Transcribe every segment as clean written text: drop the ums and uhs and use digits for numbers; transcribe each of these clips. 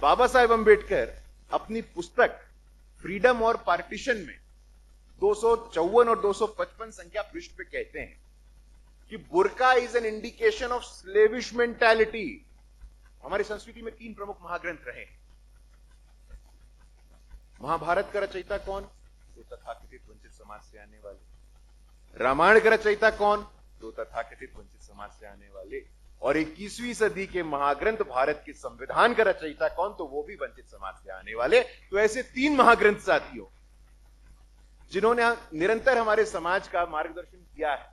बाबा साहेब अंबेडकर अपनी पुस्तक फ्रीडम और पार्टीशन में 254 और 255 संख्या पृष्ठ पे कहते हैं कि बुर्का is an indication of slavish mentality. हमारी संस्कृति में 3 प्रमुख महाग्रंथ रहे हैं। महाभारत का रचयिता कौन? तो तथाकथित वंचित समाज से आने वाले। रामायण का रचयिता कौन? तो तथाकथित वंचित समाज से आने वाले। और 21वीं सदी के महाग्रंथ भारत के संविधान का रचयिता कौन? तो वो भी वंचित समाज से आने वाले। तो ऐसे 3 महाग्रंथ साथियों जिन्होंने निरंतर हमारे समाज का मार्गदर्शन किया है।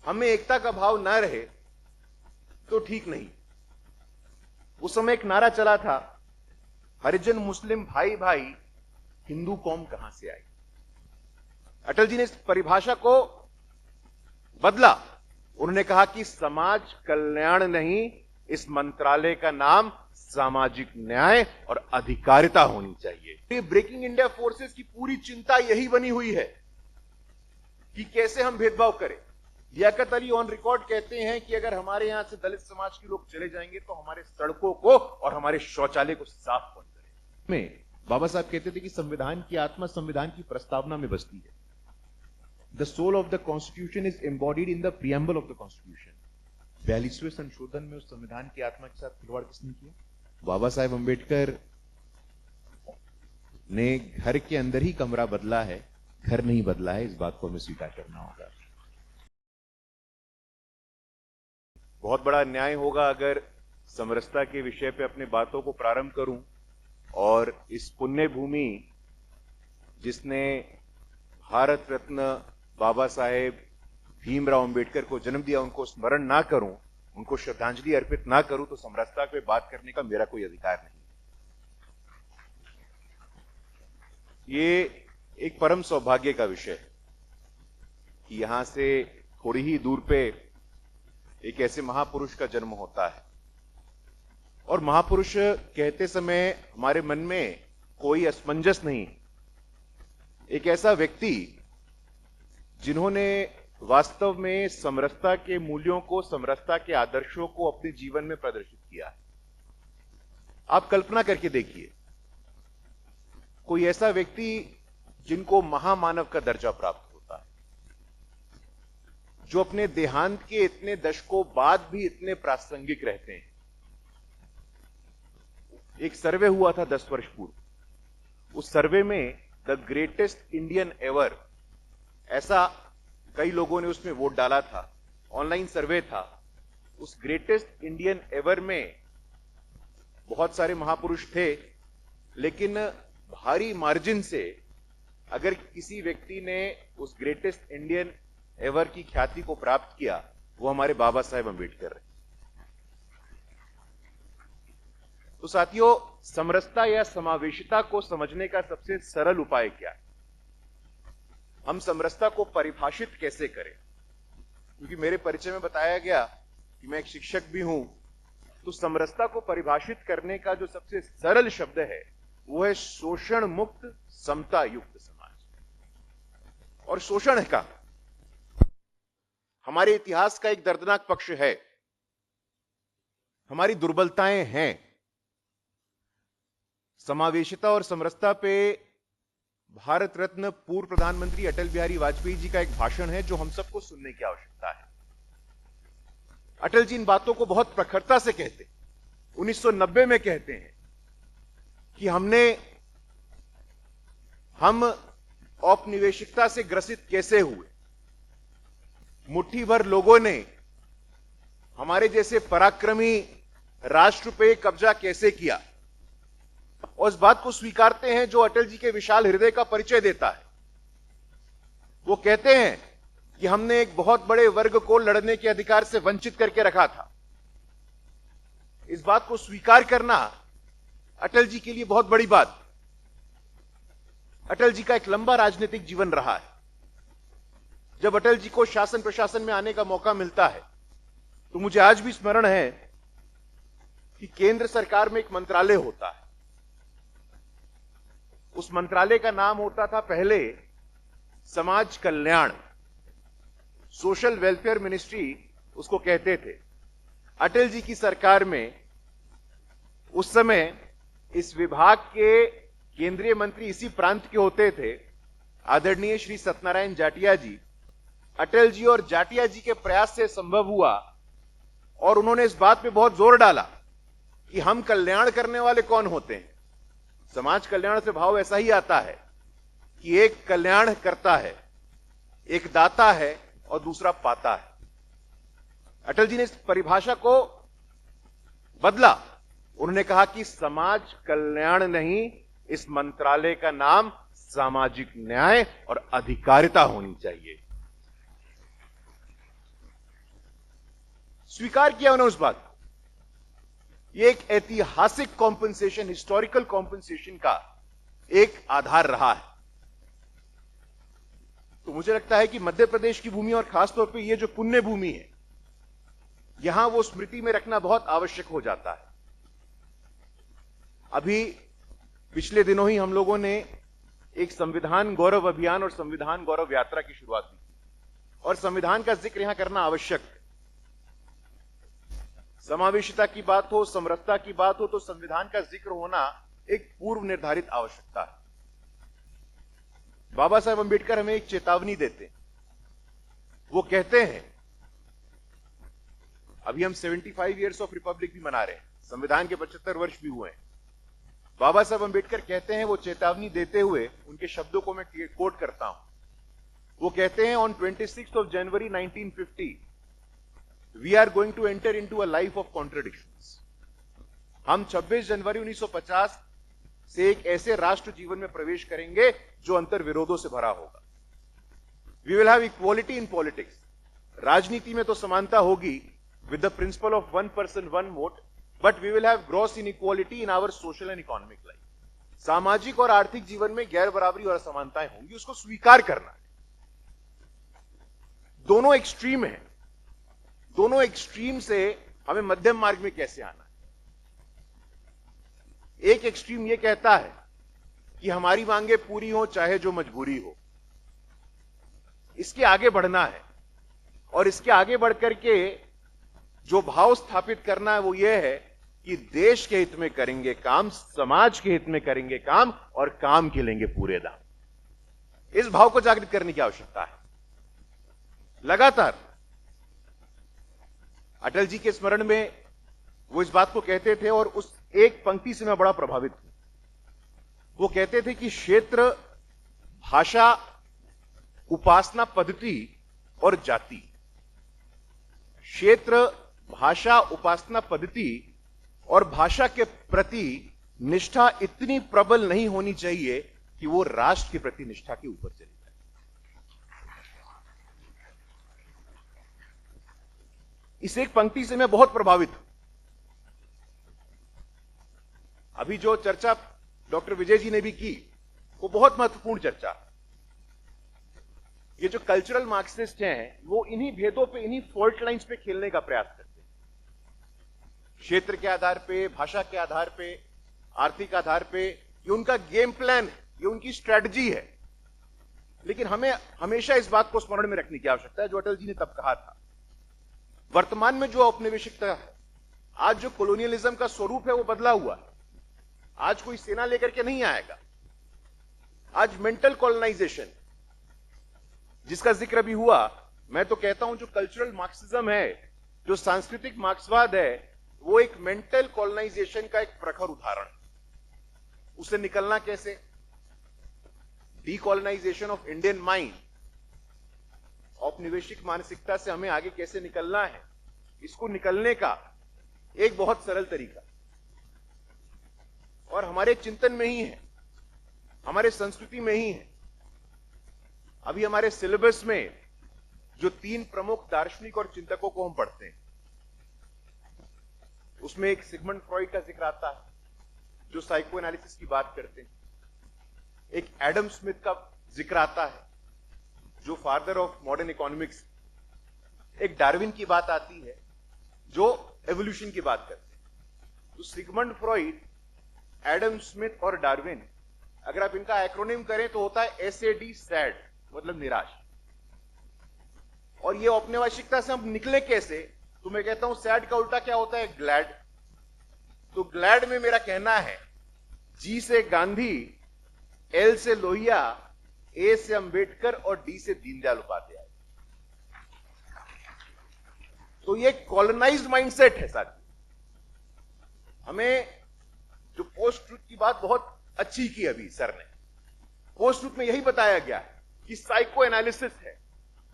हमें एकता का भाव ना रहे तो ठीक नहीं। उस समय एक नारा चला था, हरिजन मुस्लिम भाई भाई, हिंदू कौम कहां से आई। अटल जी ने इस परिभाषा को बदला। उन्होंने कहा कि समाज कल्याण नहीं, इस मंत्रालय का नाम सामाजिक न्याय और अधिकारिता होनी चाहिए। ब्रेकिंग इंडिया फोर्सेस की पूरी चिंता यही बनी हुई है कि कैसे हम भेदभाव करें। लियाकत अली ऑन रिकॉर्ड कहते हैं कि अगर हमारे यहां से दलित समाज के लोग चले जाएंगे तो हमारे सड़कों को और हमारे शौचालय को साफ कौन करें। में बाबा साहब कहते थे कि संविधान की आत्मा संविधान की प्रस्तावना में बसती है। The soul of the constitution is embodied in the preamble of the constitution. 42वें संशोधन में उस संविधान की आत्मा के साथ खिलवाड़ किसने किया? बाबा साहेब अंबेडकर ने घर के अंदर ही कमरा बदला है, घर नहीं बदला है। इस बात को हमें स्वीकार करना होगा। बहुत बड़ा अन्याय होगा अगर समरसता के विषय पे अपने बातों को प्रारंभ करूं और इस पुण्य भूमि जिसने भारत रत्न बाबा साहेब भीमराव अंबेडकर को जन्म दिया, उनको स्मरण ना करूं, उनको श्रद्धांजलि अर्पित ना करूं, तो समरसता पे बात करने का मेरा कोई अधिकार नहीं। ये एक परम सौभाग्य का विषय है कि यहां से थोड़ी ही दूर पे एक ऐसे महापुरुष का जन्म होता है। और महापुरुष कहते समय हमारे मन में कोई असमंजस नहीं। एक ऐसा व्यक्ति जिन्होंने वास्तव में समरसता के मूल्यों को, समरसता के आदर्शों को अपने जीवन में प्रदर्शित किया है। आप कल्पना करके देखिए, कोई ऐसा व्यक्ति जिनको महामानव का दर्जा प्राप्त होता है, जो अपने देहांत के इतने दशकों बाद भी इतने प्रासंगिक रहते हैं। एक सर्वे हुआ था 10 वर्ष पूर्व। उस सर्वे में द ग्रेटेस्ट इंडियन एवर, ऐसा कई लोगों ने उसमें वोट डाला था। ऑनलाइन सर्वे था। उस ग्रेटेस्ट इंडियन एवर में बहुत सारे महापुरुष थे, लेकिन भारी मार्जिन से अगर किसी व्यक्ति ने उस ग्रेटेस्ट इंडियन एवर की ख्याति को प्राप्त किया, वो हमारे बाबा साहेब अंबेडकर है। तो साथियों, समरसता या समावेशिता को समझने का सबसे सरल उपाय क्या है? हम समरसता को परिभाषित कैसे करें? क्योंकि मेरे परिचय में बताया गया कि मैं एक शिक्षक भी हूं, तो समरसता को परिभाषित करने का जो सबसे सरल शब्द है वो है शोषण मुक्त समता युक्त समाज। और शोषण का हमारे इतिहास का एक दर्दनाक पक्ष है। हमारी दुर्बलताएं हैं। समावेशिता और समरसता पे भारत रत्न पूर्व प्रधानमंत्री अटल बिहारी वाजपेयी जी का एक भाषण है जो हम सबको सुनने की आवश्यकता है। अटल जी इन बातों को बहुत प्रखरता से कहते, 1990 में कहते हैं कि हम औपनिवेशिकता से ग्रसित कैसे हुए। मुट्ठी भर लोगों ने हमारे जैसे पराक्रमी राष्ट्र पे कब्जा कैसे किया, और इस बात को स्वीकारते हैं जो अटल जी के विशाल हृदय का परिचय देता है। वो कहते हैं कि हमने एक बहुत बड़े वर्ग को लड़ने के अधिकार से वंचित करके रखा था। इस बात को स्वीकार करना अटल जी के लिए बहुत बड़ी बात। अटल जी का एक लंबा राजनीतिक जीवन रहा है। जब अटल जी को शासन प्रशासन में आने का मौका मिलता है तो मुझे आज भी स्मरण है कि केंद्र सरकार में एक मंत्रालय होता है। उस मंत्रालय का नाम होता था पहले समाज कल्याण, सोशल वेलफेयर मिनिस्ट्री उसको कहते थे। अटल जी की सरकार में उस समय इस विभाग के केंद्रीय मंत्री इसी प्रांत के होते थे, आदरणीय श्री सत्यनारायण जाटिया जी। अटल जी और जाटिया जी के प्रयास से संभव हुआ और उन्होंने इस बात पे बहुत जोर डाला कि हम कल्याण करने वाले कौन होते हैं। समाज कल्याण से भाव ऐसा ही आता है कि एक कल्याण करता है, एक दाता है और दूसरा पाता है। अटल जी ने इस परिभाषा को बदला। उन्होंने कहा कि समाज कल्याण नहीं, इस मंत्रालय का नाम सामाजिक न्याय और अधिकारिता होनी चाहिए। स्वीकार किया उन्होंने उस बात को। यह एक ऐतिहासिक कॉम्पनसेशन, हिस्टोरिकल कॉम्पनसेशन का एक आधार रहा है। तो मुझे लगता है कि मध्य प्रदेश की भूमि और खासतौर पे ये जो पुण्य भूमि है, यहां वो स्मृति में रखना बहुत आवश्यक हो जाता है। अभी पिछले दिनों ही हम लोगों ने एक संविधान गौरव अभियान और संविधान गौरव यात्रा की शुरुआत की और संविधान का जिक्र यहां करना आवश्यक है। समावेशिता की बात हो, समरसता की बात हो, तो संविधान का जिक्र होना एक पूर्व निर्धारित आवश्यकता है। बाबा साहेब अंबेडकर हमें एक चेतावनी देते हैं। वो कहते हैं, अभी हम 75 इयर्स ऑफ रिपब्लिक भी मना रहे हैं, संविधान के 75 वर्ष भी हुए हैं। बाबा साहब अंबेडकर कहते हैं, वो चेतावनी देते हुए, उनके शब्दों को मैं कोट करता हूं। वो कहते हैं, on 26th of January 1950 we are going to enter into a life of contradictions। हम 26 जनवरी 1950 से एक ऐसे राष्ट्र जीवन में प्रवेश करेंगे जो अंतर विरोधों से भरा होगा। We will have equality in politics. राजनीति में तो समानता होगी with the principle of one person one vote, but we will have gross inequality in our social and economic life. सामाजिक और आर्थिक जीवन में गैर बराबरी और असमानताएं होंगी, उसको स्वीकार करना है। दोनों एक्सट्रीम है, दोनों एक्सट्रीम से हमें मध्यम मार्ग में कैसे आना है। एक एक्सट्रीम यह कहता है कि हमारी मांगे पूरी हो चाहे जो मजबूरी हो, इसके आगे बढ़ना है और इसके आगे बढ़कर के जो भाव स्थापित करना है वो यह है कि देश के हित में करेंगे काम, समाज के हित में करेंगे काम और काम खिलेंगे पूरे दाम। इस भाव को जागृत करने की आवश्यकता है। लगातार अटल जी के स्मरण में वो इस बात को कहते थे और उस एक पंक्ति से मैं बड़ा प्रभावित हूं। वो कहते थे कि क्षेत्र, भाषा, उपासना पद्धति और जाति, क्षेत्र, भाषा, उपासना पद्धति और भाषा के प्रति निष्ठा इतनी प्रबल नहीं होनी चाहिए कि वो राष्ट्र के प्रति निष्ठा के ऊपर चली जाए। इस एक पंक्ति से मैं बहुत प्रभावित हूं। अभी जो चर्चा डॉक्टर विजय जी ने भी की, वो बहुत महत्वपूर्ण चर्चा। ये जो कल्चरल मार्क्सिस्ट हैं, वो इन्हीं भेदों पे, इन्हीं फॉल्ट लाइंस पे खेलने का प्रयास करते हैं। क्षेत्र के आधार पे, भाषा के आधार पे, आर्थिक आधार पे, ये उनका गेम प्लान है, ये उनकी स्ट्रेटजी है। लेकिन हमें हमेशा इस बात को स्मरण में रखने की आवश्यकता है जो अटल जी ने तब कहा था। वर्तमान में जो औपनिवेशिकता है, आज जो कॉलोनियलिज्म का स्वरूप है, वो बदला हुआ है। आज कोई सेना लेकर के नहीं आएगा। आज मेंटल कॉलोनाइजेशन जिसका जिक्र अभी हुआ, मैं तो कहता हूं जो कल्चरल मार्क्सिज्म है, जो सांस्कृतिक मार्क्सवाद है, वो एक मेंटल कॉलोनाइजेशन का एक प्रखर उदाहरण है। उसे निकलना कैसे? डीकॉलोनाइजेशन ऑफ इंडियन माइंड, औपनिवेशिक मानसिकता से हमें आगे कैसे निकलना है, इसको निकलने का एक बहुत सरल तरीका और हमारे चिंतन में ही है, हमारे संस्कृति में ही है। अभी हमारे सिलेबस में जो 3 प्रमुख दार्शनिक और चिंतकों को हम पढ़ते हैं, उसमें एक सिगमंड फ्रॉइड का जिक्र आता है जो साइको एनालिसिस की बात करते हैं। एक एडम स्मिथ का जिक्र आता है जो फादर ऑफ मॉडर्न इकोनॉमिक्स। एक डार्विन की बात आती है जो एवोल्यूशन की बात करते हैं। तो सिगमंड फ्रॉइड, एडम स्मिथ और डार्विन, अगर आप इनका एक्रोनिम करें तो होता है SAD, सैड, मतलब निराश। और ये औपनिवेशिकता से हम निकले कैसे? तो मैं कहता हूं सैड का उल्टा क्या होता है? ग्लैड। तो ग्लैड में मेरा कहना है जी से गांधी, एल से लोहिया, ए से अंबेडकर और डी से दीनदयाल उपाध्याय। तो ये कॉलोनाइज्ड माइंडसेट है साथियों। हमें जो पोस्ट ट्रुथ की बात बहुत अच्छी की अभी सर ने, पोस्ट ट्रुथ में यही बताया गया है कि साइको एनालिसिस है,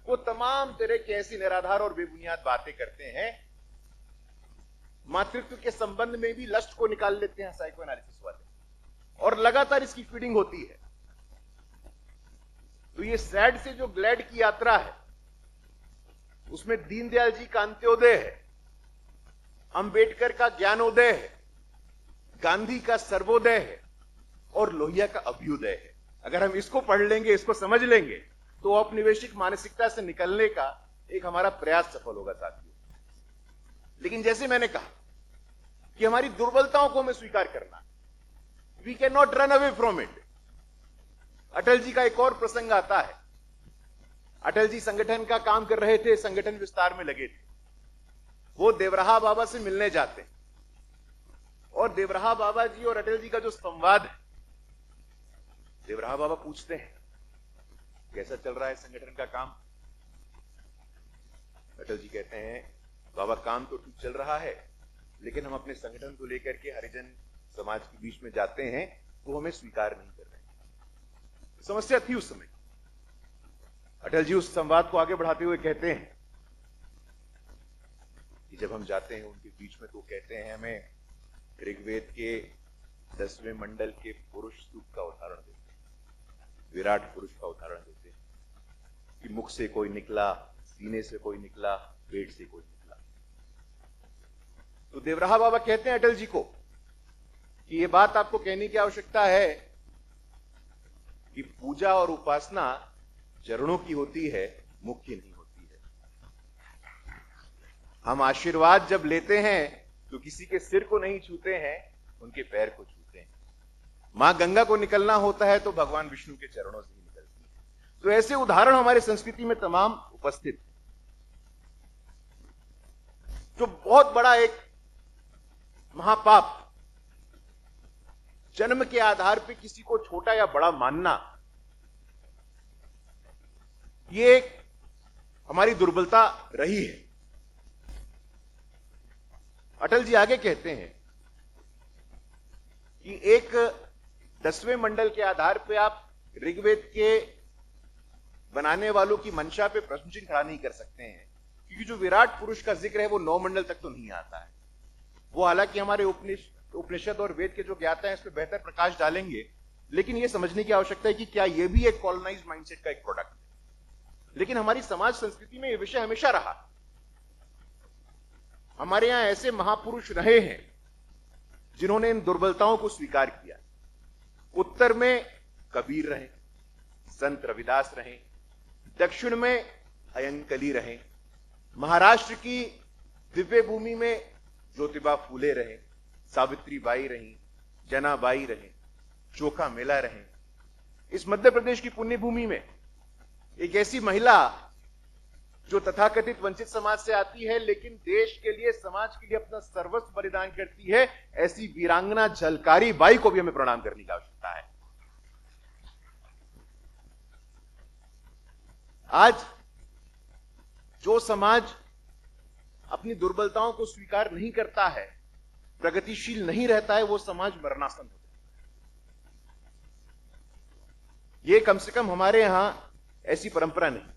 वो तमाम तरह की ऐसी निराधार और बेबुनियाद बातें करते हैं। मातृत्व के संबंध में भी लस्ट को निकाल लेते हैं साइको एनालिसिस वाले, और लगातार इसकी फीडिंग होती है। तो ये सैड से जो ग्लैड की यात्रा है, उसमें दीनदयाल जी का अंत्योदय है, अंबेडकर का ज्ञानोदय है, गांधी का सर्वोदय है और लोहिया का अभ्युदय है। अगर हम इसको पढ़ लेंगे, इसको समझ लेंगे, तो औपनिवेशिक मानसिकता से निकलने का एक हमारा प्रयास सफल होगा साथियों। लेकिन जैसे मैंने कहा कि हमारी दुर्बलताओं को हमें स्वीकार करना, we can not run away from it. Atal ji का एक और प्रसंग आता है। अटल जी संगठन का काम कर रहे थे, संगठन विस्तार में लगे थे। वो देवराहा बाबा से मिलने जाते हैं और देवराहा बाबा जी और अटल जी का जो संवाद है, देवराहा बाबा पूछते हैं कैसा चल रहा है संगठन का काम। अटल जी कहते हैं बाबा काम तो ठीक चल रहा है, लेकिन हम अपने संगठन को लेकर के हरिजन समाज के बीच में जाते हैं वो हमें स्वीकार नहीं कर रहे। समस्या थी उस समय। अटल जी उस संवाद को आगे बढ़ाते हुए कहते हैं कि जब हम जाते हैं उनके बीच में तो कहते हैं हमें ऋग्वेद के 10वें मंडल के पुरुष सूक्त का उदाहरण देते हैं, विराट पुरुष का उदाहरण देते हैं कि मुख से कोई निकला, सीने से कोई निकला, पेट से कोई निकला। तो देवराहा बाबा कहते हैं अटल जी को कि यह बात आपको कहने की आवश्यकता है कि पूजा और उपासना चरणों की होती है, मुख की नहीं होती है। हम आशीर्वाद जब लेते हैं तो किसी के सिर को नहीं छूते हैं, उनके पैर को छूते हैं। मां गंगा को निकलना होता है तो भगवान विष्णु के चरणों से ही निकलती है। तो ऐसे उदाहरण हमारे संस्कृति में तमाम उपस्थित हैं। जो बहुत बड़ा एक महापाप, जन्म के आधार पर किसी को छोटा या बड़ा मानना, ये एक हमारी दुर्बलता रही है। अटल जी आगे कहते हैं कि एक 10वें मंडल के आधार पे आप ऋग्वेद के बनाने वालों की मंशा पे प्रश्न चिन्ह खड़ा नहीं कर सकते हैं, क्योंकि जो विराट पुरुष का जिक्र है वो 9 मंडल तक तो नहीं आता है। वो हालांकि हमारे उपनिषद और वेद के जो ज्ञाता हैं इस पे बेहतर प्रकाश डालेंगे, लेकिन ये समझने की आवश्यकता है कि क्या ये भी एक कॉलोनाइज्ड माइंडसेट का एक प्रोडक्ट है। लेकिन हमारी समाज संस्कृति में यह विषय हमेशा रहा। हमारे यहां ऐसे महापुरुष रहे हैं जिन्होंने इन दुर्बलताओं को स्वीकार किया। उत्तर में कबीर रहे, संत रविदास रहे, दक्षिण में अयंकली रहे, महाराष्ट्र की दिव्य भूमि में ज्योतिबा फूले रहे, सावित्री बाई रही, जनाबाई रहे, चोखा मेला रहे। इस मध्य प्रदेश की पुण्य भूमि में एक ऐसी महिला जो तथाकथित वंचित समाज से आती है, लेकिन देश के लिए, समाज के लिए अपना सर्वस्व बलिदान करती है, ऐसी वीरांगना झलकारी बाई को भी हमें प्रणाम करने की आवश्यकता है। आज जो समाज अपनी दुर्बलताओं को स्वीकार नहीं करता है, प्रगतिशील नहीं रहता है, वो समाज मरणासन होता है। ये कम से कम हमारे यहां ऐसी परंपरा नहीं।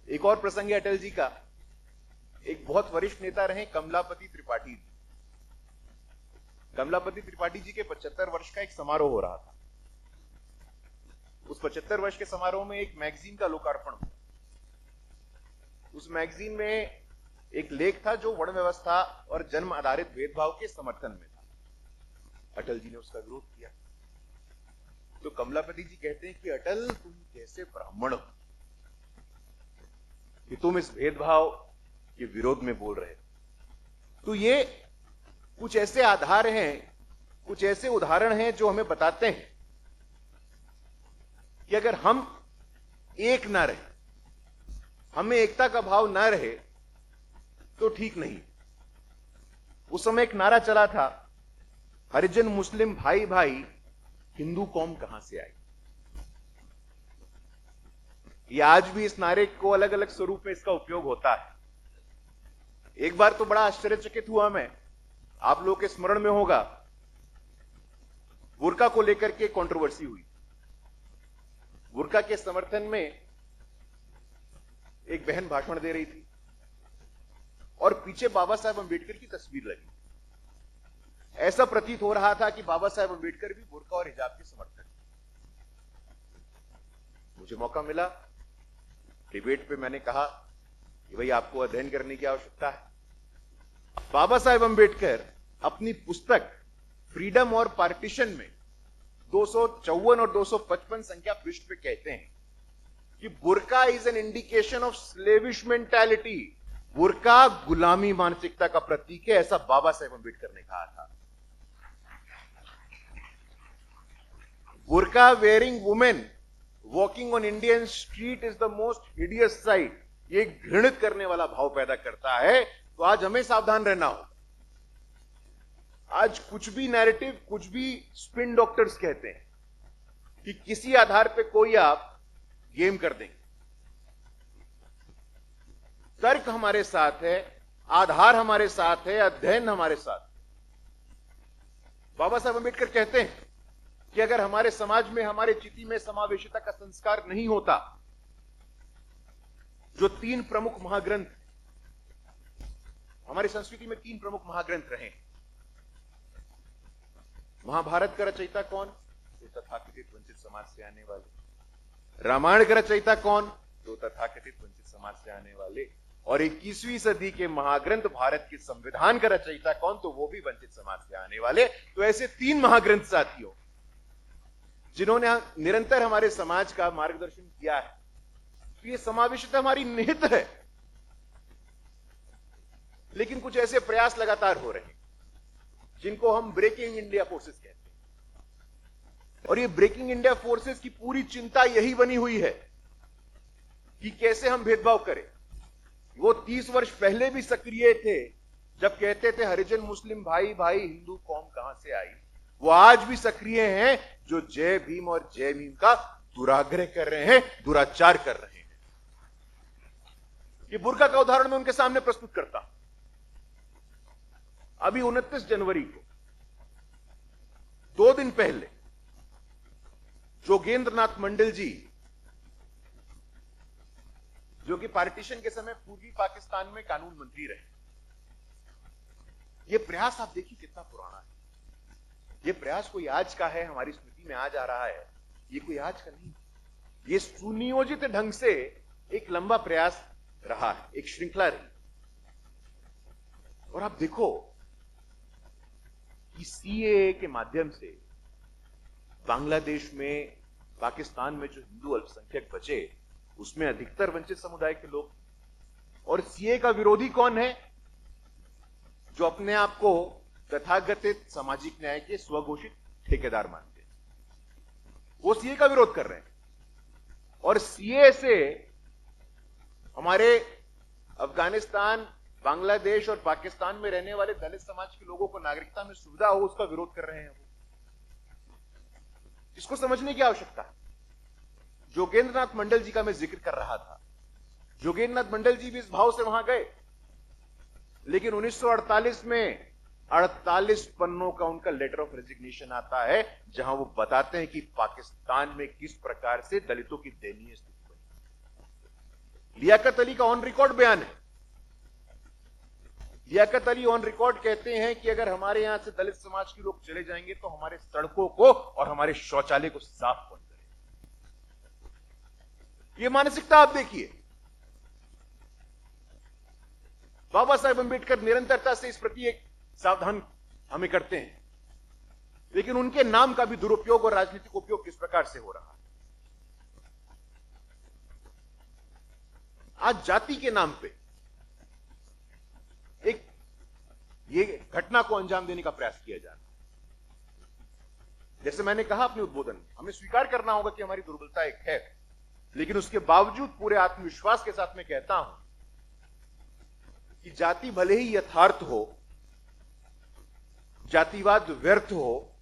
एक और प्रसंग है अटल जी का। एक बहुत वरिष्ठ नेता रहे कमलापति त्रिपाठी जी। कमलापति त्रिपाठी जी के 75 वर्ष का एक समारोह हो रहा था। उस 75 वर्ष के समारोह में एक मैगजीन का लोकार्पण हुआ। उस मैगजीन में एक लेख था जो वर्ण व्यवस्था और जन्म आधारित भेदभाव के समर्थन में था। अटल जी ने उसका विरोध किया। तो कमलापति जी कहते हैं कि अटल, तुम कैसे ब्राह्मण हो कि तुम इस भेदभाव के विरोध में बोल रहे हो। तो ये कुछ ऐसे आधार हैं, कुछ ऐसे उदाहरण हैं जो हमें बताते हैं कि अगर हम एक ना रहे, हमें एकता का भाव ना रहे तो ठीक नहीं। उस समय एक नारा चला था हरिजन मुस्लिम भाई भाई हिंदू कौम कहां से आई। ये आज भी इस नारे को अलग अलग स्वरूप में इसका उपयोग होता है। एक बार तो बड़ा आश्चर्यचकित हुआ मैं, आप लोगों के स्मरण में होगा, बुर्का को लेकर के कंट्रोवर्सी हुई। बुर्का के समर्थन में एक बहन भाषण दे रही थी और पीछे बाबा साहेब अंबेडकर की तस्वीर लगी। ऐसा प्रतीत हो रहा था कि बाबा साहेब अंबेडकर भी बुर्का और हिजाब के समर्थक। मुझे मौका मिला डिबेट पे, मैंने कहा कि भाई आपको अध्ययन करने की आवश्यकता है। बाबा साहेब अंबेडकर अपनी पुस्तक फ्रीडम और पार्टीशन में 254 और 255 संख्या पृष्ठ पे कहते हैं कि बुर्का is an indication of slavish mentality. बुर्का गुलामी मानसिकता का प्रतीक है, ऐसा बाबा साहेब अंबेडकर ने कहा था। बुर्का wearing women walking on Indian street is the most hideous sight. ये घृणित करने वाला भाव पैदा करता है। तो आज हमें सावधान रहना हो। आज कुछ भी नैरेटिव, कुछ भी स्पिन डॉक्टर्स कहते हैं कि किसी आधार पे कोई आप गेम कर देंगे। तर्क हमारे साथ है, आधार हमारे साथ है, अध्ययन हमारे साथ। बाबा साहब अंबेडकर कहते हैं कि अगर हमारे समाज में, हमारे चिति में समावेशिता का संस्कार नहीं होता, जो तीन प्रमुख महाग्रंथ, हमारी संस्कृति में तीन प्रमुख महाग्रंथ रहे। महाभारत का रचयिता कौन? तो तथाकथित वंचित समाज से आने वाले। रामायण का रचयिता कौन? तो तथाकथित वंचित समाज से आने वाले। और 21वीं सदी के महाग्रंथ भारत के संविधान का रचयिता कौन? तो वो भी वंचित समाज से आने वाले। तो ऐसे तीन महाग्रंथ साथियों जिन्होंने निरंतर हमारे समाज का मार्गदर्शन किया है। तो ये समावेशिता हमारी निहित है, लेकिन कुछ ऐसे प्रयास लगातार हो रहे हैं जिनको हम ब्रेकिंग इंडिया फोर्सेस कहते हैं। और ये ब्रेकिंग इंडिया फोर्सेस की पूरी चिंता यही बनी हुई है कि कैसे हम भेदभाव करें। वो 30 वर्ष पहले भी सक्रिय थे जब कहते थे हरिजन मुस्लिम भाई भाई हिंदू कौम कहां से आई। वो आज भी सक्रिय हैं जो जय भीम और जय भीम का दुराग्रह कर रहे हैं, दुराचार कर रहे हैं। ये बुर्का का उदाहरण मैं उनके सामने प्रस्तुत करता हूं। अभी 29 जनवरी को 2 दिन पहले जोगेंद्रनाथ मंडल जी, जो कि पार्टीशन के समय पूर्वी पाकिस्तान में कानून मंत्री रहे, ये प्रयास आप देखिए कितना पुराना है। ये प्रयास कोई आज का है, हमारी स्मृति में आज आ रहा है, ये कोई आज का नहीं। ये सुनियोजित ढंग से एक लंबा प्रयास रहा है, एक श्रृंखला रही। और आप देखो कि सीएए के माध्यम से बांग्लादेश में, पाकिस्तान में जो हिंदू अल्पसंख्यक बचे, उसमें अधिकतर वंचित समुदाय के लोग। और सीएए का विरोधी कौन है? जो अपने आप को तथाकथित सामाजिक न्याय के स्वघोषित ठेकेदार मानते हैं, वो सीए का विरोध कर रहे हैं। और सीए से हमारे अफगानिस्तान, बांग्लादेश और पाकिस्तान में रहने वाले दलित समाज के लोगों को नागरिकता में सुविधा हो, उसका विरोध कर रहे हैं। वो इसको समझने की आवश्यकता है। जोगेंद्रनाथ मंडल जी का मैं जिक्र कर रहा था। जोगेंद्रनाथ मंडल जी भी इस भाव से वहां गए, लेकिन 1948 में 48 पन्नों का उनका लेटर ऑफ रेजिग्नेशन आता है, जहां वो बताते हैं कि पाकिस्तान में किस प्रकार से दलितों की दयनीय स्थिति बनी। लियाकत अली का ऑन रिकॉर्ड बयान है। लियाकत अली ऑन रिकॉर्ड कहते हैं कि अगर हमारे यहां से दलित समाज के लोग चले जाएंगे तो हमारे सड़कों को और हमारे शौचालय को साफ कौन करेगा। ये मानसिकता आप देखिए। बाबा साहेब अंबेडकर निरंतरता से इस प्रति एक सावधान हमें करते हैं, लेकिन उनके नाम का भी दुरुपयोग और राजनीतिक उपयोग किस प्रकार से हो रहा है। आज जाति के नाम पे एक ये घटना को अंजाम देने का प्रयास किया जा रहा है। जैसे मैंने कहा अपने उद्बोधन में, हमें स्वीकार करना होगा कि हमारी दुर्बलता एक है, लेकिन उसके बावजूद पूरे आत्मविश्वास के साथ मैं कहता हूं कि जाति भले ही यथार्थ हो, जातिवाद व्यर्थ हो,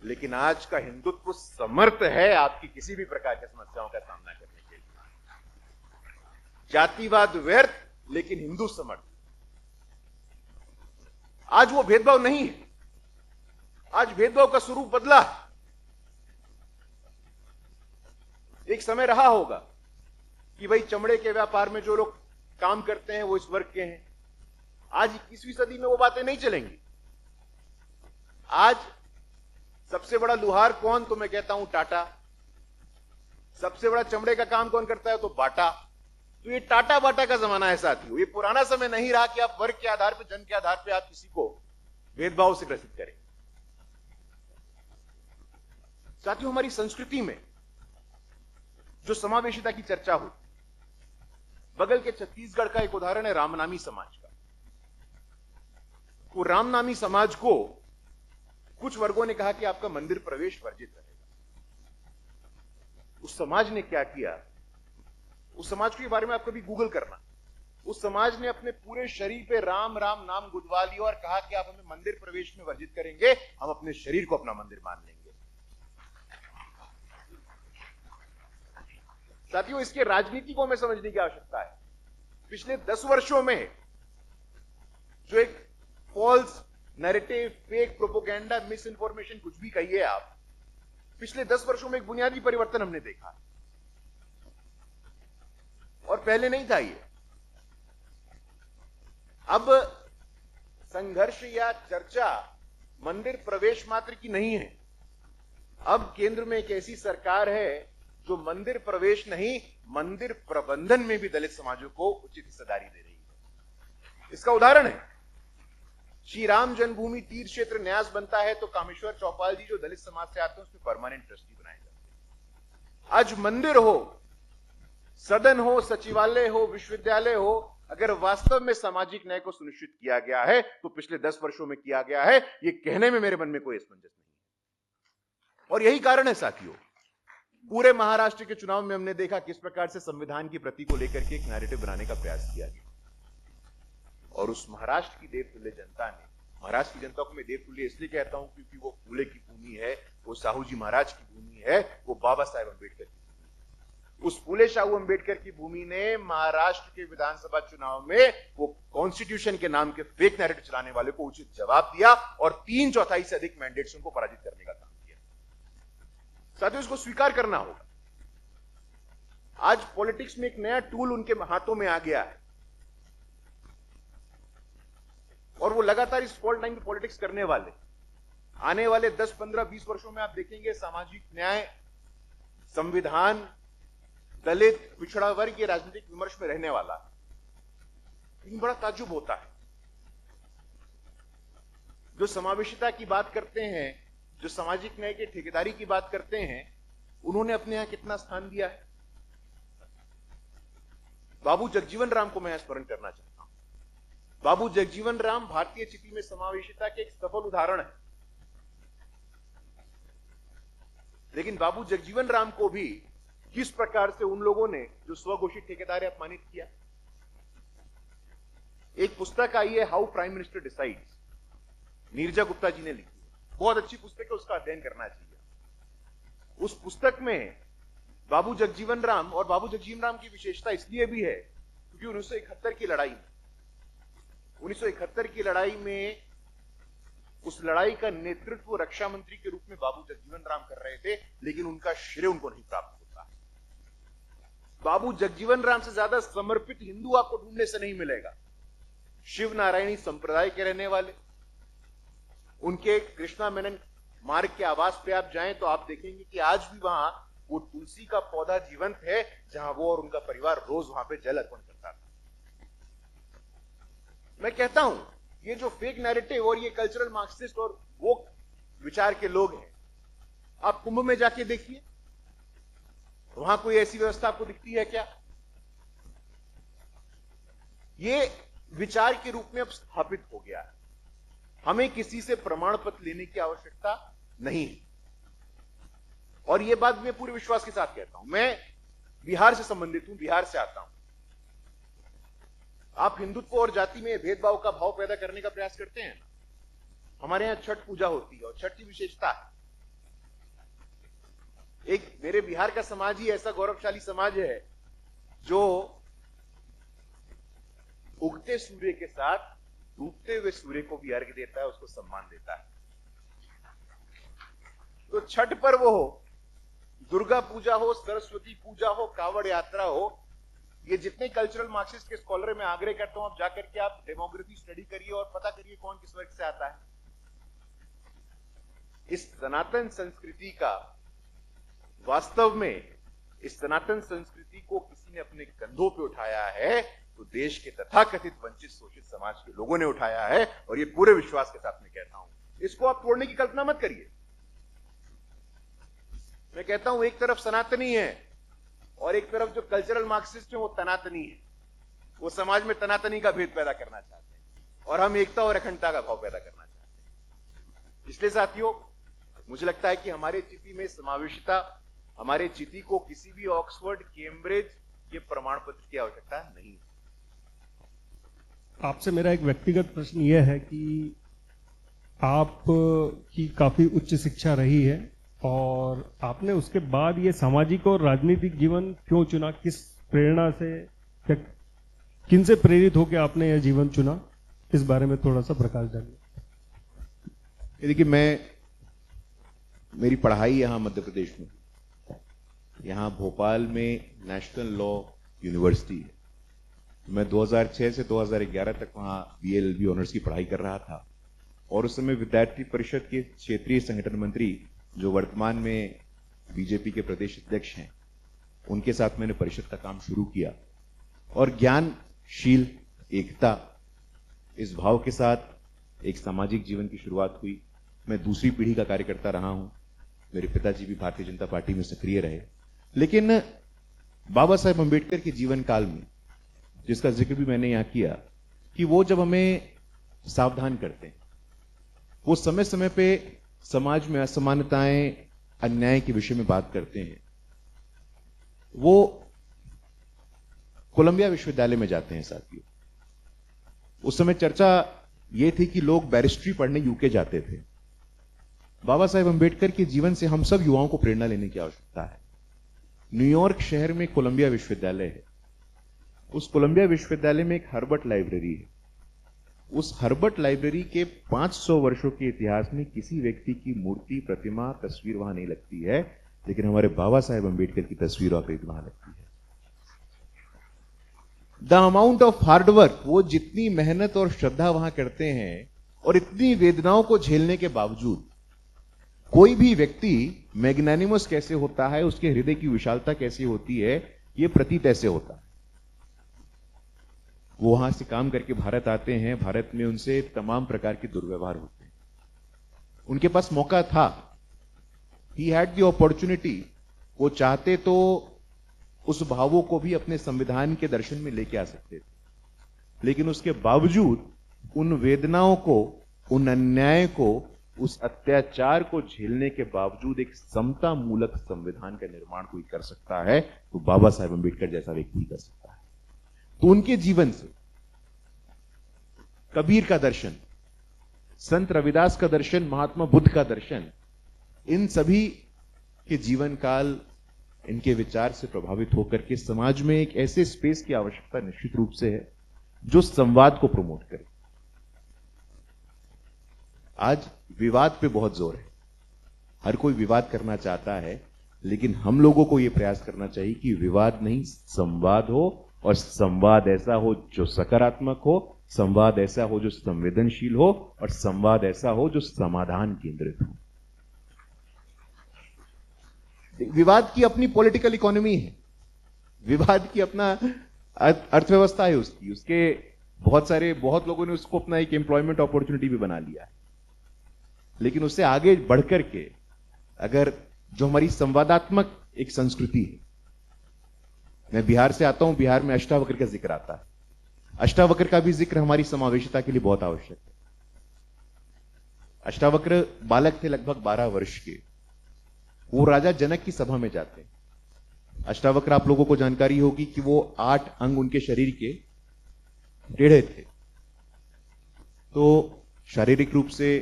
लेकिन आज का हिंदुत्व समर्थ है आपकी किसी भी प्रकार की समस्याओं का सामना करने के लिए। जातिवाद व्यर्थ, लेकिन हिंदू समर्थ। आज वो भेदभाव नहीं है, आज भेदभाव का स्वरूप बदला। एक समय रहा होगा कि भाई चमड़े के व्यापार में जो लोग काम करते हैं वो इस वर्ग के हैं। आज 21वीं सदी में वो बातें नहीं चलेंगी। आज सबसे बड़ा लुहार कौन, तो मैं कहता हूं टाटा। सबसे बड़ा चमड़े का काम कौन करता है, तो बाटा। तो ये टाटा बाटा का जमाना है साथियों। ये पुराना समय नहीं रहा कि आप वर्ग के आधार पर, जन के आधार पर आप किसी को भेदभाव से ग्रसित करें। साथियों, हमारी संस्कृति में जो समावेशिता की चर्चा हुई, बगल के छत्तीसगढ़ का एक उदाहरण है रामनामी समाज का। वो रामनामी समाज को कुछ वर्गों ने कहा कि आपका मंदिर प्रवेश वर्जित रहेगा। उस समाज ने क्या किया, उस समाज के बारे में आप कभी गूगल करना। उस समाज ने अपने पूरे शरीर पे राम राम नाम गुदवा लिया और कहा कि आप हमें मंदिर प्रवेश में वर्जित करेंगे, हम अपने शरीर को अपना मंदिर मान लेंगे। साथियों, इसके राजनीति को हमें समझने की आवश्यकता है। पिछले 10 वर्षों में जो एक false narrative, fake propaganda, misinformation, कुछ भी कहिए आप, पिछले 10 वर्षों में एक बुनियादी परिवर्तन हमने देखा और पहले नहीं था ये। अब संघर्ष या चर्चा मंदिर प्रवेश मात्र की नहीं है। अब केंद्र में एक ऐसी सरकार है जो मंदिर प्रवेश नहीं, मंदिर प्रबंधन में भी दलित समाजों को उचित हिस्सेदारी दे रही है। इसका उदाहरण है, श्री राम जन्मभूमि तीर्थ क्षेत्र न्यास बनता है तो कामेश्वर चौपाल जी जो दलित समाज से आते हैं उसमें परमानेंट ट्रस्टी बनाए जाते हैं। आज मंदिर हो, सदन हो, सचिवालय हो, विश्वविद्यालय हो, अगर वास्तव में सामाजिक न्याय को सुनिश्चित किया गया है तो पिछले 10 वर्षों में किया गया है। ये कहने में मेरे मन में कोई असमंजस नहीं है। और यही कारण है साथियों, पूरे महाराष्ट्र के चुनाव में हमने देखा किस प्रकार से संविधान की प्रति को लेकर के एक नैरेटिव बनाने का प्रयास किया गया। और उस महाराष्ट्र की देवतुल्य जनता ने, महाराष्ट्र की जनता को मैं देवतुल्य इसलिए कहता हूं क्योंकि वो फूले की भूमि है, वो साहू जी महाराज की भूमि है, वो बाबा साहेब अम्बेडकर की भूमि है। उस फूले शाहू अम्बेडकर की भूमि ने महाराष्ट्र के विधानसभा चुनाव में वो कॉन्स्टिट्यूशन के नाम के फेक नैरेटिव चलाने वाले को उचित जवाब दिया और 3/4 से अधिक मैंडेट्स उनको पराजित करने का काम किया। साथियों, इसको स्वीकार करना होगा। आज पॉलिटिक्स में एक नया टूल उनके हाथों में आ गया है और वो लगातार इस फॉल्ट लाइन में पॉलिटिक्स करने वाले। आने वाले 10, 15, 20 वर्षों में आप देखेंगे सामाजिक न्याय, संविधान, दलित, पिछड़ा वर्ग ये राजनीतिक विमर्श में रहने वाला। लेकिन बड़ा ताज्जुब होता है, जो समावेशिता की बात करते हैं, जो सामाजिक न्याय की ठेकेदारी की बात करते हैं, उन्होंने अपने यहां कितना स्थान दिया है। बाबू जगजीवन राम को मैं स्मरण करना चाहता हूं। बाबू जगजीवन राम भारतीय चिति में समावेशिता के एक सफल उदाहरण है। लेकिन बाबू जगजीवन राम को भी किस प्रकार से उन लोगों ने जो स्वघोषित ठेकेदार है अपमानित किया। एक पुस्तक आई है, how prime minister decides, Neerja Gupta ji ने लिखी है। बहुत अच्छी पुस्तक है, उसका अध्ययन करना चाहिए। उस पुस्तक में बाबू जगजीवन राम, और बाबू जगजीवन राम की विशेषता इसलिए भी है क्योंकि 1971 की लड़ाई में, 1971 की लड़ाई में उस लड़ाई का नेतृत्व रक्षा मंत्री के रूप में बाबू जगजीवन राम कर रहे थे, लेकिन उनका श्रेय उनको नहीं प्राप्त होता। बाबू जगजीवन राम से ज्यादा समर्पित हिंदू आपको ढूंढने से नहीं मिलेगा। शिव नारायणी संप्रदाय के रहने वाले, उनके कृष्णा मेनन मार्ग के आवास पे आप जाएं तो आप देखेंगे कि आज भी वहां वो तुलसी का पौधा जीवंत है जहां वो और उनका परिवार रोज वहां पे जल अर्पण करता था। मैं कहता हूं ये जो फेक नैरेटिव और ये कल्चरल मार्क्सिस्ट और वो विचार के लोग हैं, आप कुंभ में जाके देखिए, वहां कोई ऐसी व्यवस्था आपको दिखती है क्या? ये विचार के रूप में अब स्थापित हो गया है। हमें किसी से प्रमाण पत्र लेने की आवश्यकता नहीं है। और यह बात मैं पूरे विश्वास के साथ कहता हूं। मैं बिहार से संबंधित हूं, बिहार से आता हूं। आप हिंदुत्व और जाति में भेदभाव का भाव पैदा करने का प्रयास करते हैं ना। हमारे यहां छठ पूजा होती है और छठ की विशेषता है, एक मेरे बिहार का समाज ही ऐसा गौरवशाली समाज है जो उगते सूर्य के साथ डूबते हुए सूर्य को भी अर्घ्य देता है, उसको सम्मान देता है। तो छठ पर्व हो, दुर्गा पूजा हो, सरस्वती पूजा हो, कावड़ यात्रा हो, ये जितने कल्चरल मार्क्सिस्ट के स्कॉलर मैं आग्रह करता हूं, आप जाकर के आप डेमोग्राफी स्टडी करिए और पता करिए कौन किस वर्ग से आता है। इस सनातन संस्कृति का वास्तव में, इस सनातन संस्कृति को किसी ने अपने कंधों पे उठाया है तो देश के तथाकथित वंचित शोषित समाज के लोगों ने उठाया है, और ये पूरे विश्वास के साथ मैं कहता हूं, इसको आप तोड़ने की कल्पना मत करिए। मैं कहता हूं एक तरफ सनातनी है और एक तरफ जो कल्चरल मार्क्सिस्ट है वो तनातनी है, वो समाज में तनातनी का भेद पैदा करना चाहते हैं और हम एकता और अखंडता का भाव पैदा करना चाहते हैं। इसलिए साथियों, मुझे लगता है कि हमारे चिति में समावेशिता, हमारे चिति को किसी भी ऑक्सफोर्ड, कैम्ब्रिज के प्रमाण पत्र की आवश्यकता नहीं है। आपसे मेरा एक व्यक्तिगत प्रश्न यह है कि आप की काफी उच्च शिक्षा रही है और आपने उसके बाद ये सामाजिक और राजनीतिक जीवन क्यों चुना? किस प्रेरणा से, किन से प्रेरित होकर आपने यह जीवन चुना? इस बारे में थोड़ा सा प्रकाश डालिए। देखिए, मेरी पढ़ाई यहां मध्य प्रदेश में, यहां भोपाल में नेशनल लॉ यूनिवर्सिटी है। मैं 2006 से 2011 तक वहां BLLB ऑनर्स की पढ़ाई कर रहा था और उस समय विद्यार्थी परिषद के क्षेत्रीय संगठन मंत्री, जो वर्तमान में बीजेपी के प्रदेश अध्यक्ष हैं, उनके साथ मैंने परिषद का काम शुरू किया और ज्ञानशील एकता, इस भाव के साथ एक सामाजिक जीवन की शुरुआत हुई। मैं दूसरी पीढ़ी का कार्यकर्ता रहा हूं, मेरे पिताजी भी भारतीय जनता पार्टी में सक्रिय रहे, लेकिन बाबा साहेब अम्बेडकर के जीवन काल में, जिसका जिक्र भी मैंने यहां किया, कि वो जब हमें सावधान करते हैं, वो समय समय पे समाज में असमानताएं, अन्याय के विषय में बात करते हैं। वो कोलंबिया विश्वविद्यालय में जाते हैं साथियों। उस समय चर्चा ये थी कि लोग बैरिस्ट्री पढ़ने यूके जाते थे। बाबा साहेब अम्बेडकर के जीवन से हम सब युवाओं को प्रेरणा लेने की आवश्यकता है। न्यूयॉर्क शहर में कोलंबिया विश्वविद्यालय है। उस कोलंबिया विश्वविद्यालय में एक हर्बर्ट लाइब्रेरी है। उस हर्बर्ट लाइब्रेरी के 500 वर्षों के इतिहास में किसी व्यक्ति की मूर्ति, प्रतिमा, तस्वीर वहां नहीं लगती है, लेकिन हमारे बाबा साहेब अम्बेडकर की तस्वीर और कृति वहां लगती है। द अमाउंट ऑफ हार्डवर्क, वो जितनी मेहनत और श्रद्धा वहां करते हैं और इतनी वेदनाओं को झेलने के बावजूद कोई भी व्यक्ति मैग्नानिमस कैसे होता है, उसके हृदय की विशालता कैसी होती है, यह प्रतीत ऐसे होता है। वो वहां से काम करके भारत आते हैं, भारत में उनसे तमाम प्रकार के दुर्व्यवहार होते हैं। उनके पास मौका था, ही हैड द अपॉर्चुनिटी, वो चाहते तो उस भावों को भी अपने संविधान के दर्शन में लेके आ सकते थे, लेकिन उसके बावजूद उन वेदनाओं को, उन अन्याय को, उस अत्याचार को झेलने के बावजूद एक समता मूलक संविधान का निर्माण कोई कर सकता है तो बाबा साहेब अम्बेडकर जैसा व्यक्ति कर सकता है। तो उनके जीवन से कबीर का दर्शन, संत रविदास का दर्शन, महात्मा बुद्ध का दर्शन, इन सभी के जीवन काल, इनके विचार से प्रभावित होकर के समाज में एक ऐसे स्पेस की आवश्यकता निश्चित रूप से है जो संवाद को प्रमोट करे। आज विवाद पे बहुत जोर है, हर कोई विवाद करना चाहता है, लेकिन हम लोगों को यह प्रयास करना चाहिए कि विवाद नहीं, संवाद हो, और संवाद ऐसा हो जो सकारात्मक हो, संवाद ऐसा हो जो संवेदनशील हो, और संवाद ऐसा हो जो समाधान केंद्रित हो। विवाद की अपनी पॉलिटिकल इकोनॉमी है, विवाद की अपना अर्थव्यवस्था है उसकी, उसके बहुत लोगों ने उसको अपना एक एम्प्लॉयमेंट अपॉर्चुनिटी भी बना लिया है। लेकिन उससे आगे बढ़कर के अगर जो हमारी संवादात्मक एक संस्कृति है, मैं बिहार से आता हूं, बिहार में अष्टावक्र का जिक्र आता है। अष्टावक्र का भी जिक्र हमारी समावेशिता के लिए बहुत आवश्यक है। अष्टावक्र बालक थे, लगभग 12 वर्ष के। वो राजा जनक की सभा में जाते हैं। अष्टावक्र, आप लोगों को जानकारी होगी कि वो 8 अंग उनके शरीर के टेढ़े थे, तो शारीरिक रूप से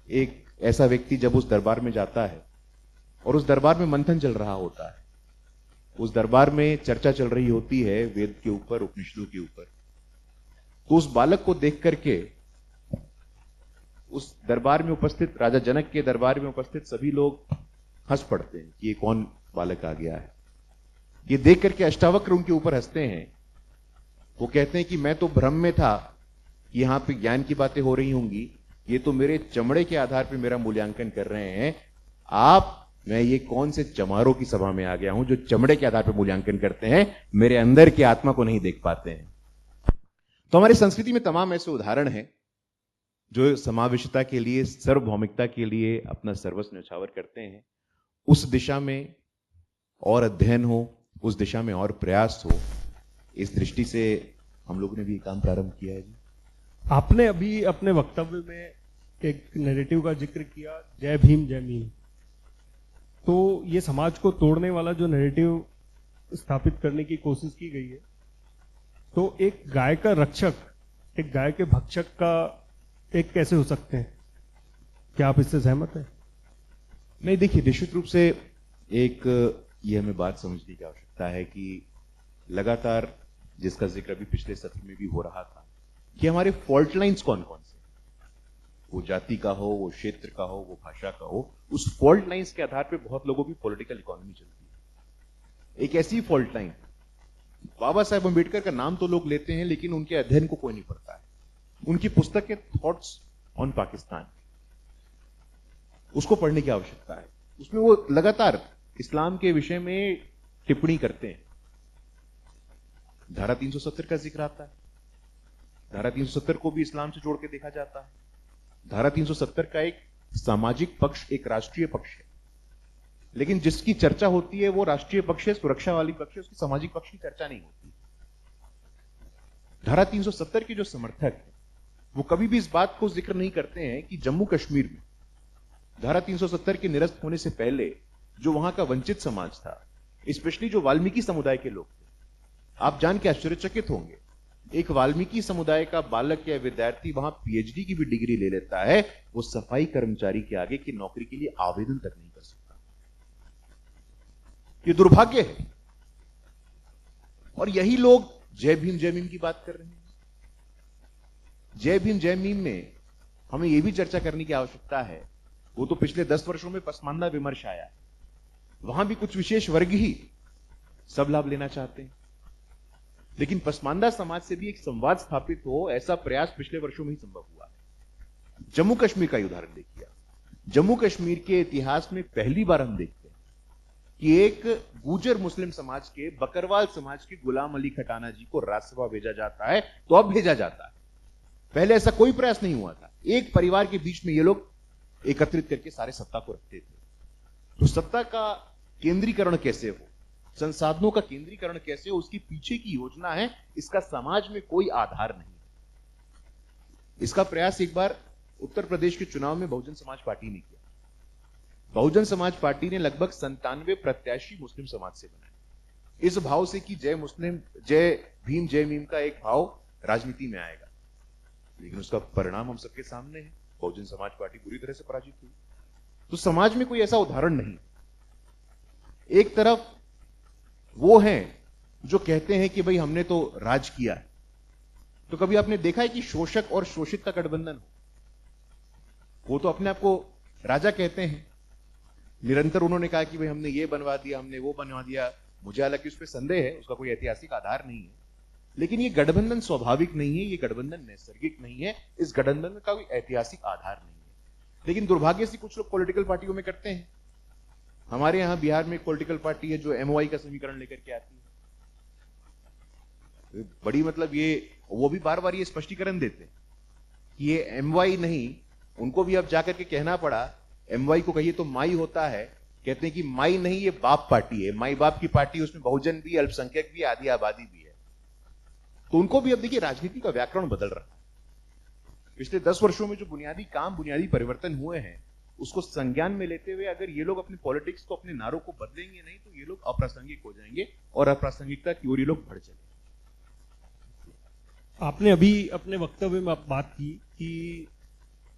एक ऐसा व्यक्ति जब उस दरबार में जाता है और उस दरबार में मंथन चल रहा होता है, उस दरबार में चर्चा चल रही होती है वेद के ऊपर, उपनिषदों के ऊपर, तो उस बालक को देख करके उस दरबार में उपस्थित, राजा जनक के दरबार में उपस्थित सभी लोग हंस पड़ते हैं कि ये कौन बालक आ गया है। ये देख करके अष्टावक्र उनके ऊपर हंसते हैं। वो कहते हैं कि मैं तो भ्रम में था कि यहां पे ज्ञान की बातें हो रही होंगी, ये तो मेरे चमड़े के आधार पर मेरा मूल्यांकन कर रहे हैं। मैं ये कौन से चमारों की सभा में आ गया हूं जो चमड़े के आधार पर मूल्यांकन करते हैं, मेरे अंदर की आत्मा को नहीं देख पाते हैं। तो हमारी संस्कृति में तमाम ऐसे उदाहरण हैं जो समावेशिता के लिए, सार्वभौमिकता के लिए अपना सर्वस्व न्यौछावर करते हैं। उस दिशा में और अध्ययन हो, उस दिशा में और प्रयास हो, इस दृष्टि से हम लोगों ने भी काम प्रारंभ किया है। जी, आपने अभी अपने वक्तव्य में एक नैरेटिव का जिक्र किया, जय भीम जय मीम। तो ये समाज को तोड़ने वाला जो नैरेटिव स्थापित करने की कोशिश की गई है, तो एक गाय का रक्षक एक गाय के भक्षक का एक कैसे हो सकते हैं? क्या आप इससे सहमत हैं? नहीं, देखिए, निश्चित रूप से एक ये हमें बात समझने की आवश्यकता है कि लगातार, जिसका जिक्र अभी पिछले सत्र में भी हो रहा था, कि हमारे फॉल्ट लाइंस कौन कौन से, वो जाति का हो, वो क्षेत्र का हो, वो भाषा का हो, उस फॉल्ट लाइंस के आधार पर बहुत लोगों की पॉलिटिकल इकोनॉमी चलती है। एक ऐसी फॉल्ट लाइन, बाबा साहेब अम्बेडकर का नाम तो लोग लेते हैं लेकिन उनके अध्ययन को कोई नहीं पढ़ता है। उनकी पुस्तक है थॉट्स ऑन पाकिस्तान, उसको पढ़ने की आवश्यकता है। उसमें वो लगातार इस्लाम के विषय में टिप्पणी करते हैं। धारा 370 का जिक्र आता है, धारा 370 को भी इस्लाम से जोड़ के देखा जाता है। धारा 370 का एक सामाजिक पक्ष, एक राष्ट्रीय पक्ष है, लेकिन जिसकी चर्चा होती है वो राष्ट्रीय पक्ष है, सुरक्षा वाली पक्ष है, उसकी सामाजिक पक्ष की चर्चा नहीं होती। धारा 370 के जो समर्थक हैं वो कभी भी इस बात को जिक्र नहीं करते हैं कि जम्मू कश्मीर में धारा 370 के निरस्त होने से पहले जो वहां का वंचित समाज था, स्पेशली जो वाल्मीकि समुदाय के लोग थे, आप जान के आश्चर्यचकित होंगे, एक वाल्मीकि समुदाय का बालक या विद्यार्थी वहां पीएचडी की भी डिग्री ले लेता है, वो सफाई कर्मचारी के आगे की नौकरी के लिए आवेदन तक नहीं कर सकता। ये दुर्भाग्य है। और यही लोग जय भीम जय मीम की बात कर रहे हैं। जय भीम जय मीम में हमें यह भी चर्चा करने की आवश्यकता है, वो तो पिछले 10 वर्षों में पसमानदा विमर्श आया, वहां भी कुछ विशेष वर्ग ही सब लाभ लेना चाहते हैं, लेकिन पसमानदा समाज से भी एक संवाद स्थापित हो, ऐसा प्रयास पिछले वर्षों में ही संभव हुआ है। जम्मू कश्मीर का उदाहरण देखिए। जम्मू कश्मीर के इतिहास में पहली बार हम देखते हैं कि एक गुजर मुस्लिम समाज के, बकरवाल समाज के गुलाम अली खटाना जी को राज्यसभा भेजा जाता है, तो अब भेजा जाता है। पहले ऐसा कोई प्रयास नहीं हुआ था। एक परिवार के बीच में ये लोग एकत्रित करके सारे सत्ता को रखते थे। तो सत्ता का केंद्रीकरण कैसे हो, संसाधनों का केंद्रीकरण कैसे हो, उसकी पीछे की योजना है। इसका समाज में कोई आधार नहीं। इसका प्रयास एक बार उत्तर प्रदेश के चुनाव में बहुजन समाज पार्टी ने किया। बहुजन समाज पार्टी ने लगभग 97 प्रत्याशी मुस्लिम समाज से बनाए, इस भाव से कि जय भीम जय मीम का एक भाव राजनीति में आएगा। लेकिन उसका परिणाम हम सबके सामने है, बहुजन समाज पार्टी पूरी तरह से पराजित हुई। तो समाज में कोई ऐसा उदाहरण नहीं। एक तरफ वो हैं जो कहते हैं कि भाई हमने तो राज किया है, तो कभी आपने देखा है कि शोषक और शोषित का गठबंधन हो? वो तो अपने आप को राजा कहते हैं। निरंतर उन्होंने कहा कि भाई हमने ये बनवा दिया, हमने वो बनवा दिया। मुझे हालांकि उस पर संदेह है, उसका कोई ऐतिहासिक आधार नहीं है, लेकिन ये गठबंधन स्वाभाविक नहीं है, ये गठबंधन नैसर्गिक नहीं है, इस गठबंधन का कोई ऐतिहासिक आधार नहीं है। लेकिन दुर्भाग्य से कुछ लोग पॉलिटिकल पार्टियों में करते हैं। हमारे यहां बिहार में एक पॉलिटिकल पार्टी है जो एमओआई का समीकरण लेकर के आती है। बड़ी मतलब ये, वो भी बार बार ये स्पष्टीकरण देते हैं कि ये एमवाई नहीं, उनको भी अब जाकर के कहना पड़ा, एमवाई को कहिए तो माई होता है, कहते हैं कि माई नहीं, ये बाप पार्टी है, माई बाप की पार्टी, उसमें बहुजन भी, अल्पसंख्यक भी, आदि आबादी भी है। तो उनको भी अब देखिए राजनीति का व्याकरण बदल रहा है। पिछले 10 वर्षों में जो बुनियादी काम, बुनियादी परिवर्तन हुए हैं, उसको संज्ञान में लेते हुए अगर ये लोग अपने पॉलिटिक्स को, अपने नारों को बदलेंगे नहीं, तो ये लोग अप्रासंगिक हो जाएंगे और अप्रासंगिकता की ओर ये लोग बढ़ चलेंगे। आपने अभी अपने वक्तव्य में बात की कि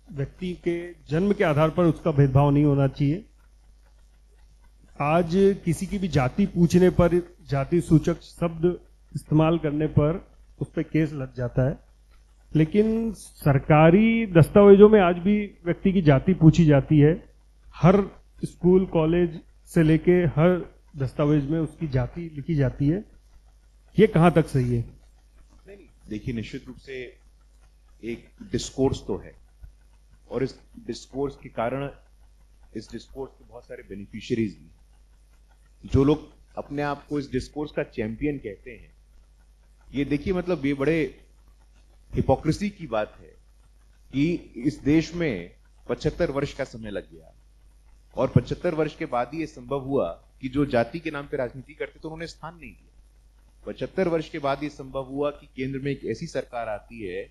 व्यक्ति के जन्म के आधार पर उसका भेदभाव नहीं होना चाहिए। आज किसी की भी जाति पूछने पर, जाति सूचक शब्द इस्तेमाल करने पर उस पर केस लग जाता है, लेकिन सरकारी दस्तावेजों में आज भी व्यक्ति की जाति पूछी जाती है। हर स्कूल कॉलेज से लेके हर दस्तावेज में उसकी जाति लिखी जाती है। ये कहां तक सही है? नहीं, देखिए, निश्चित रूप से एक डिस्कोर्स तो है, और इस डिस्कोर्स के कारण इस डिस्कोर्स के बहुत सारे बेनिफिशियरीज भी हैं। जो लोग अपने आप को इस डिस्कोर्स का चैंपियन कहते हैं, ये देखिए, मतलब ये बड़े हिपोक्रेसी की बात है कि इस देश में 75 वर्ष का समय लग गया, और 75 वर्ष के बाद ही ये संभव हुआ कि जो जाति के नाम पे राजनीति करते थे उन्होंने स्थान नहीं दिया। 75 वर्ष के बाद ये संभव हुआ कि केंद्र में एक ऐसी सरकार आती है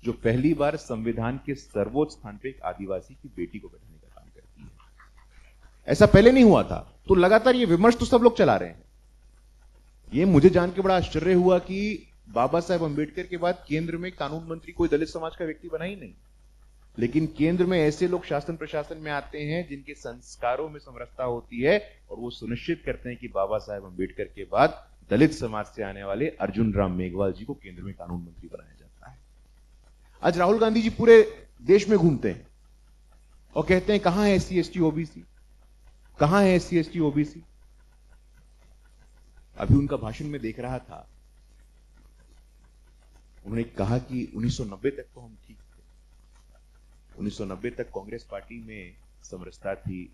जो पहली बार संविधान के सर्वोच्च स्थान पे एक आदिवासी की बेटी को बैठाने का काम करती है। ऐसा पहले नहीं हुआ था। तो लगातार ये विमर्श तो सब लोग चला रहे हैं। ये मुझे जान के बड़ा आश्चर्य हुआ कि बाबा साहेब अंबेडकर के बाद केंद्र में कानून मंत्री कोई दलित समाज का व्यक्ति बना ही नहीं, लेकिन केंद्र में ऐसे लोग शासन प्रशासन में आते हैं जिनके संस्कारों में समरसता होती है, और वो सुनिश्चित करते हैं कि बाबा साहेब अंबेडकर के बाद दलित समाज से आने वाले अर्जुन राम मेघवाल जी को केंद्र में कानून मंत्री बनाया जाता है। आज राहुल गांधी जी पूरे देश में घूमते हैं और कहते हैं कहां है SC ST OBC, कहां है SC ST OBC। अभी उनका भाषण में देख रहा था, उन्होंने कहा कि 1990 तक तो हम ठीक थे, 1990 तक कांग्रेस पार्टी में समरसता थी,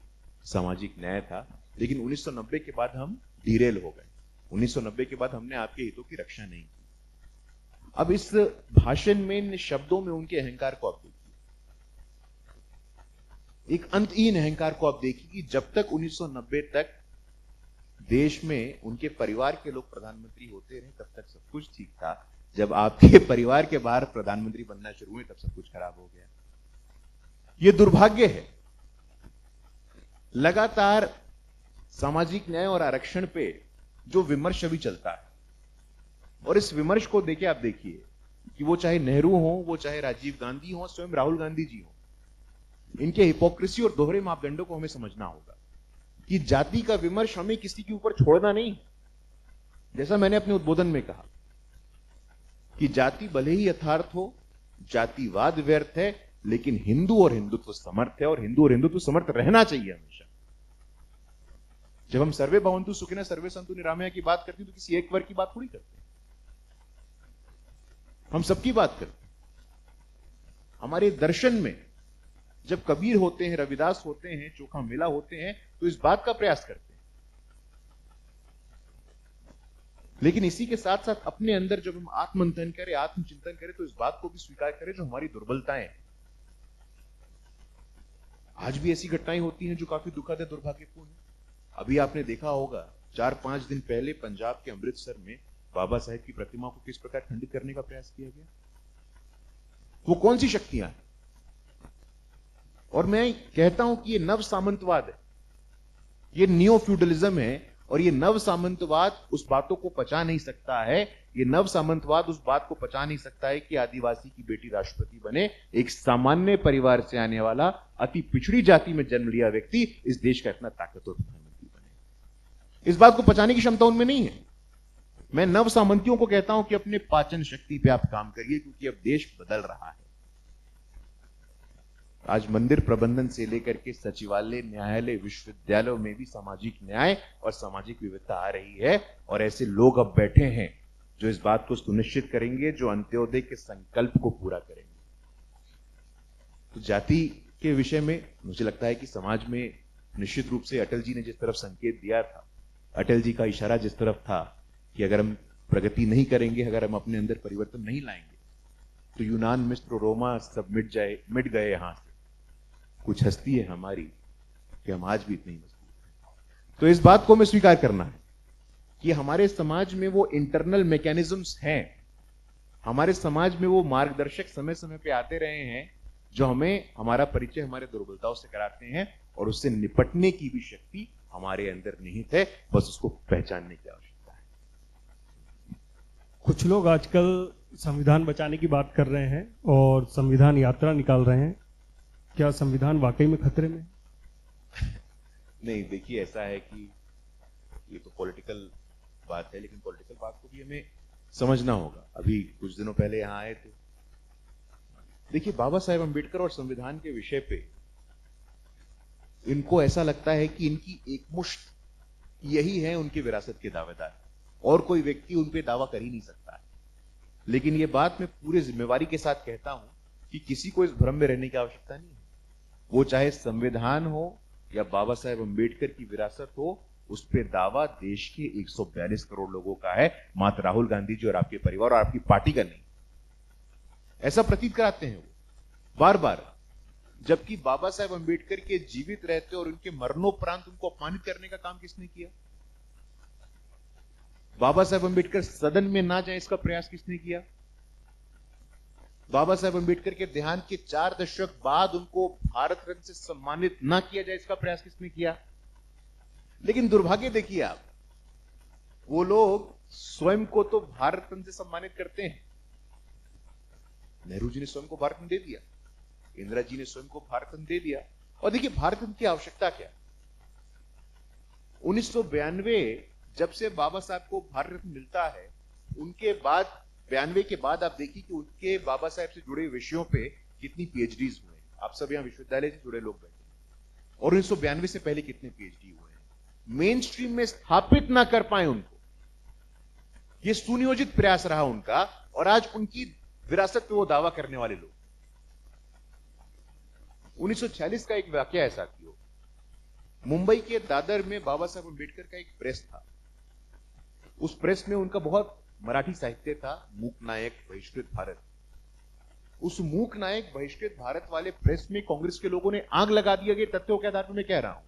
सामाजिक न्याय था, लेकिन 1990 के बाद हम डिरेल हो गए। 1990 के बाद हमने आपके हितों की रक्षा नहीं की। अब इस भाषण में, इन शब्दों में उनके अहंकार को आप देखिए, एक अंतहीन अहंकार को आप देखिए कि जब तक 1990 तक देश में उनके परिवार के लोग प्रधानमंत्री होते रहे तब तक सब कुछ ठीक था। जब आपके परिवार के बाहर प्रधानमंत्री बनना शुरू हुए तब सब कुछ खराब हो गया। यह दुर्भाग्य है। लगातार सामाजिक न्याय और आरक्षण पे जो विमर्श अभी चलता है, और इस विमर्श को देखे आप देखिए कि वो चाहे नेहरू हो, वो चाहे राजीव गांधी हो, स्वयं राहुल गांधी जी हो, इनके हिपोक्रेसी और दोहरे मापदंडों को हमें समझना होगा कि जाति का विमर्श हमें किसी के ऊपर छोड़ना नहीं। जैसा मैंने अपने उद्बोधन में कहा कि जाति भले ही यथार्थ हो, जातिवाद व्यर्थ है, लेकिन हिंदू और हिंदुत्व समर्थ है, और हिंदू और हिंदुत्व समर्थ रहना चाहिए हमेशा। जब हम सर्वे भवन्तु सुखिनः सर्वे सन्तु निरामया की बात करते हैं तो किसी एक वर्ग की बात थोड़ी करते हैं, हम सबकी बात करते हैं। हमारे दर्शन में जब कबीर होते हैं, रविदास होते हैं, चोखा मेला होते हैं, तो इस बात का प्रयास करते हैं। लेकिन इसी के साथ साथ अपने अंदर जब हम आत्ममंथन करें, आत्मचिंतन करें, तो इस बात को भी स्वीकार करें जो हमारी दुर्बलताएं हैं। आज भी ऐसी घटनाएं होती हैं जो काफी दुखद है, दुर्भाग्यपूर्ण है। अभी आपने देखा होगा 4-5 दिन पहले पंजाब के अमृतसर में बाबा साहेब की प्रतिमा को किस प्रकार खंडित करने का प्रयास किया गया। वो कौन सी शक्तियां हैं? और मैं कहता हूं कि ये नव सामंतवाद है, ये नियो फ्यूडलिज्म है, और ये नव सामंतवाद उस बातों को पचा नहीं सकता है। ये नव सामंतवाद उस बात को पचा नहीं सकता है कि आदिवासी की बेटी राष्ट्रपति बने। एक सामान्य परिवार से आने वाला, अति पिछड़ी जाति में जन्म लिया व्यक्ति इस देश का इतना ताकतवर प्रधानमंत्री बने, इस बात को पचाने की क्षमता उनमें नहीं है। मैं नव सामंतियों को कहता हूं कि अपने पाचन शक्ति पे आप काम करिए, क्योंकि अब देश बदल रहा है। आज मंदिर प्रबंधन से लेकर के सचिवालय, न्यायालय, विश्वविद्यालयों में भी सामाजिक न्याय और सामाजिक विविधता आ रही है, और ऐसे लोग अब बैठे हैं जो इस बात को सुनिश्चित करेंगे, जो अंत्योदय के संकल्प को पूरा करेंगे। तो जाति के विषय में मुझे लगता है कि समाज में निश्चित रूप से अटल जी ने जिस तरफ संकेत दिया था, अटल जी का इशारा जिस तरफ था कि अगर हम प्रगति नहीं करेंगे, अगर हम अपने अंदर परिवर्तन नहीं लाएंगे, तो यूनान, मिस्र, रोमा सब मिट गए यहां से। कुछ हस्ती है हमारी कि हम आज भी इतने ही मजबूत हैं। तो इस बात को हमें स्वीकार करना है कि हमारे समाज में वो इंटरनल मैकेनिज्म्स हैं, हमारे समाज में वो मार्गदर्शक समय समय पे आते रहे हैं जो हमें हमारा परिचय हमारे दुर्बलताओं से कराते हैं, और उससे निपटने की भी शक्ति हमारे अंदर निहित है, बस उसको पहचानने की आवश्यकता है। कुछ लोग आजकल संविधान बचाने की बात कर रहे हैं और संविधान यात्रा निकाल रहे हैं। क्या संविधान वाकई में खतरे में है? नहीं, देखिए ऐसा है कि ये तो पॉलिटिकल बात है, लेकिन पॉलिटिकल बात को भी हमें समझना होगा। अभी कुछ दिनों पहले यहां आए थे, देखिए बाबा साहेब अंबेडकर और संविधान के विषय पे इनको ऐसा लगता है कि इनकी एकमुश्त यही है उनकी विरासत के दावेदार, और कोई व्यक्ति उन पे दावा कर ही नहीं सकता है। लेकिन ये बात मैं पूरी जिम्मेवारी के साथ कहता हूं कि किसी को इस भ्रम में रहने की आवश्यकता नहीं है। वो चाहे संविधान हो या बाबा साहेब अंबेडकर की विरासत हो, उस पे दावा देश के 142 करोड़ लोगों का है, मात्र राहुल गांधी जी और आपके परिवार और आपकी पार्टी का नहीं। ऐसा प्रतीत कराते हैं वो बार बार, जबकि बाबा साहेब अंबेडकर के जीवित रहते और उनके मरणोपरांत उनको अपमानित करने का काम किसने किया? बाबा साहेब अंबेडकर सदन में ना जाए इसका प्रयास किसने किया? बाबा साहेब अंबेडकर के देहांत के 4 दशक बाद उनको भारत रत्न से सम्मानित ना किया जाए इसका प्रयास किसने किया? लेकिन दुर्भाग्य देखिए आप, वो लोग स्वयं को तो भारत रत्न से सम्मानित करते हैं। नेहरू जी ने स्वयं को भारत रत्न दे दिया, इंदिरा जी ने स्वयं को भारत रत्न दे दिया। और देखिए भारत रत्न की आवश्यकता क्या? 1992 जब से बाबा साहब को भारत रत्न मिलता है, उनके बाद 92 के बाद आप देखिए कि उनके बाबा साहब से जुड़े विषयों पे कितनी पीएचडीज हुए। आप सब यहां विश्वविद्यालय से जुड़े लोग बैठे हैं, और 1992 से पहले कितने पीएचडी हुए हैं। मेन स्ट्रीम में स्थापित ना कर पाए उनको, ये सुनियोजित प्रयास रहा उनका, और आज उनकी विरासत पे वो दावा करने वाले लोग। 1946 का एक वाकया है साथियों, मुंबई के दादर में बाबा साहब अंबेडकर का एक प्रेस था। उस प्रेस में उनका बहुत मराठी साहित्य था, मूक नायक बहिष्कृत भारत। उस मूक नायक बहिष्कृत भारत वाले प्रेस में कांग्रेस के लोगों ने आग लगा दिया गया, तथ्यों के आधार पर मैं कह रहा हूं।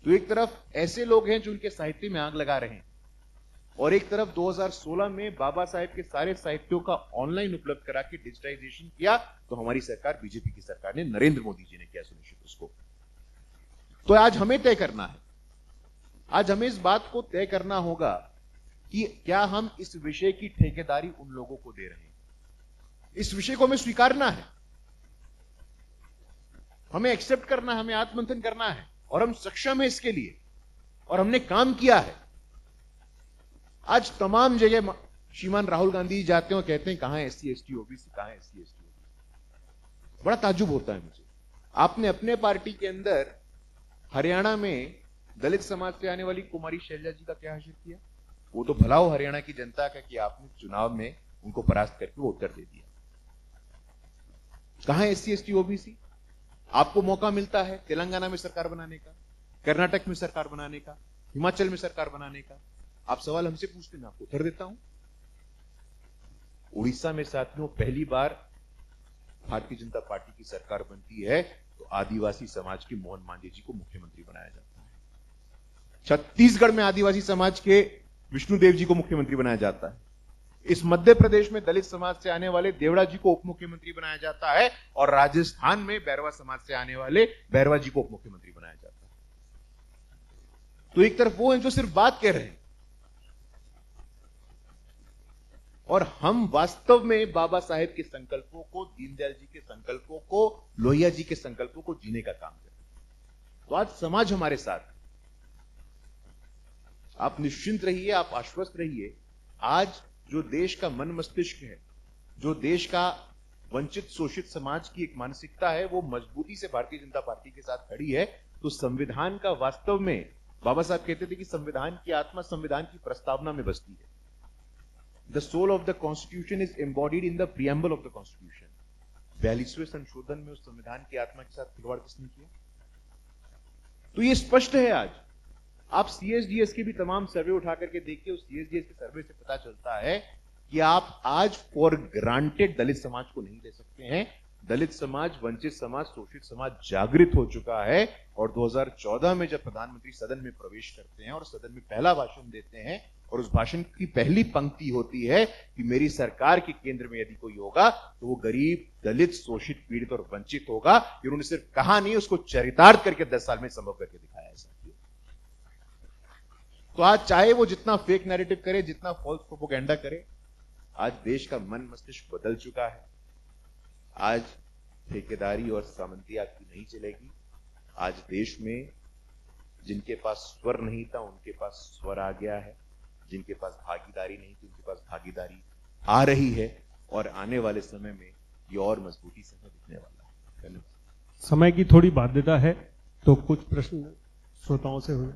तो एक तरफ ऐसे लोग हैं जो उनके साहित्य में आग लगा रहे हैं, और एक तरफ 2016 में बाबा साहेब के सारे साहित्यों का ऑनलाइन उपलब्ध करा के डिजिटाइजेशन किया, तो हमारी सरकार, बीजेपी की सरकार ने, नरेंद्र मोदी जी ने किया सुनिश्चित उसको। तो आज हमें तय करना है, आज हमें इस बात को तय करना होगा कि क्या हम इस विषय की ठेकेदारी उन लोगों को दे रहे हैं। इस विषय को हमें स्वीकारना है, हमें एक्सेप्ट करना है, हमें आत्ममंथन करना है, और हम सक्षम है इसके लिए, और हमने काम किया है। आज तमाम जगह श्रीमान राहुल गांधी जी जाते हैं और कहते हैं कहां है एससी एसटी ओबीसी, कहां है एससी एसटी ओबीसी। बड़ा ताज्जुब होता है मुझे। आपने अपने पार्टी के अंदर हरियाणा में दलित समाज से आने वाली कुमारी शैलजा जी का क्या हश्र किया? वो तो भला हो हरियाणा की जनता का कि आपने चुनाव में उनको परास्त करके वो उत्तर दे दिया। कहां है एससी एसटी ओबीसी? आपको मौका मिलता है तेलंगाना में सरकार बनाने का, कर्नाटक में सरकार बनाने का, हिमाचल में सरकार बनाने का। आप सवाल हमसे पूछते, मैं आपको उत्तर देता हूं। उड़ीसा में साथियों पहली बार भारतीय जनता पार्टी की सरकार बनती है, तो आदिवासी समाज के मोहन मांझी जी को मुख्यमंत्री बनाया जाता है। छत्तीसगढ़ में आदिवासी समाज के विष्णुदेव जी को मुख्यमंत्री बनाया जाता है। इस मध्य प्रदेश में दलित समाज से आने वाले देवड़ा जी को उप मुख्यमंत्री बनाया जाता है, और राजस्थान में बैरवा समाज से आने वाले बैरवा जी को उप मुख्यमंत्री बनाया जाता है। तो एक तरफ वो हैं जो सिर्फ बात कह रहे हैं, और हम वास्तव में बाबा साहेब के संकल्पों को, दीनदयाल जी के संकल्पों को, लोहिया जी के संकल्पों को जीने का काम कर रहे हैं। तो आज समाज हमारे साथ, आप निश्चिंत रहिए, आप आश्वस्त रहिए। आज जो देश का मन मस्तिष्क है, जो देश का वंचित शोषित समाज की एक मानसिकता है, वो मजबूती से भारतीय जनता पार्टी के साथ खड़ी है। तो संविधान का वास्तव में, बाबा साहब कहते थे कि संविधान की आत्मा संविधान की प्रस्तावना में बसती है। The soul of the Constitution is embodied in the preamble of the Constitution. 42वें संशोधन में उस संविधान की आत्मा के साथ खिलवाड़ किसने किया? तो ये स्पष्ट है। आज आप सीएसडीएस के भी तमाम सर्वे उठा करके देखिए, उस सीएसडीएस के सर्वे से पता चलता है कि आप आज फॉर ग्रांटेड दलित समाज को नहीं ले सकते हैं। दलित समाज, वंचित समाज, शोषित समाज जागृत हो चुका है, और 2014 में जब प्रधानमंत्री सदन में प्रवेश करते हैं और सदन में पहला भाषण देते हैं, और उस भाषण की पहली पंक्ति होती है कि मेरी सरकार के केंद्र में यदि कोई होगा तो वो गरीब, दलित, शोषित, पीड़ित और वंचित होगा। ये उन्होंने सिर्फ कहा नहीं, उसको चरितार्थ करके 10 साल में संभव करके दिखाया है साथियों। तो आज चाहे वो जितना फेक नैरेटिव करे, जितना फॉल्स प्रोपोगेंडा करे, आज देश का मन मस्तिष्क बदल चुका है। आज ठेकेदारी और सामंती आपकी नहीं चलेगी। आज देश में जिनके पास स्वर नहीं था उनके पास स्वर आ गया है, जिनके पास भागीदारी नहीं थी उनके पास भागीदारी आ रही है, और आने वाले समय में ये और मजबूती से हमें दिखने वाला है। धन्यवाद। समय की थोड़ी बाध्यता है, तो कुछ प्रश्न श्रोताओं से हुए।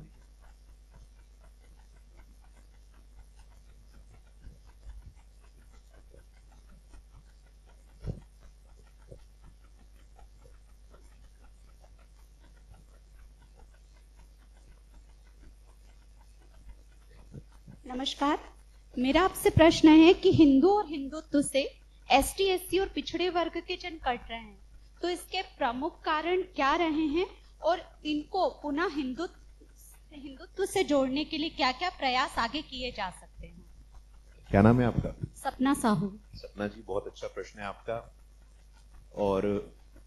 नमस्कार, मेरा आपसे प्रश्न है कि हिंदू और हिंदुत्व से एसटी, एससी और पिछड़े वर्ग के जन कट रहे हैं, तो इसके प्रमुख कारण क्या रहे हैं और इनको पुनः हिंदुत्व से जोड़ने के लिए क्या क्या प्रयास आगे किए जा सकते हैं? क्या नाम है आपका? सपना साहू। सपना जी, बहुत अच्छा प्रश्न है आपका। और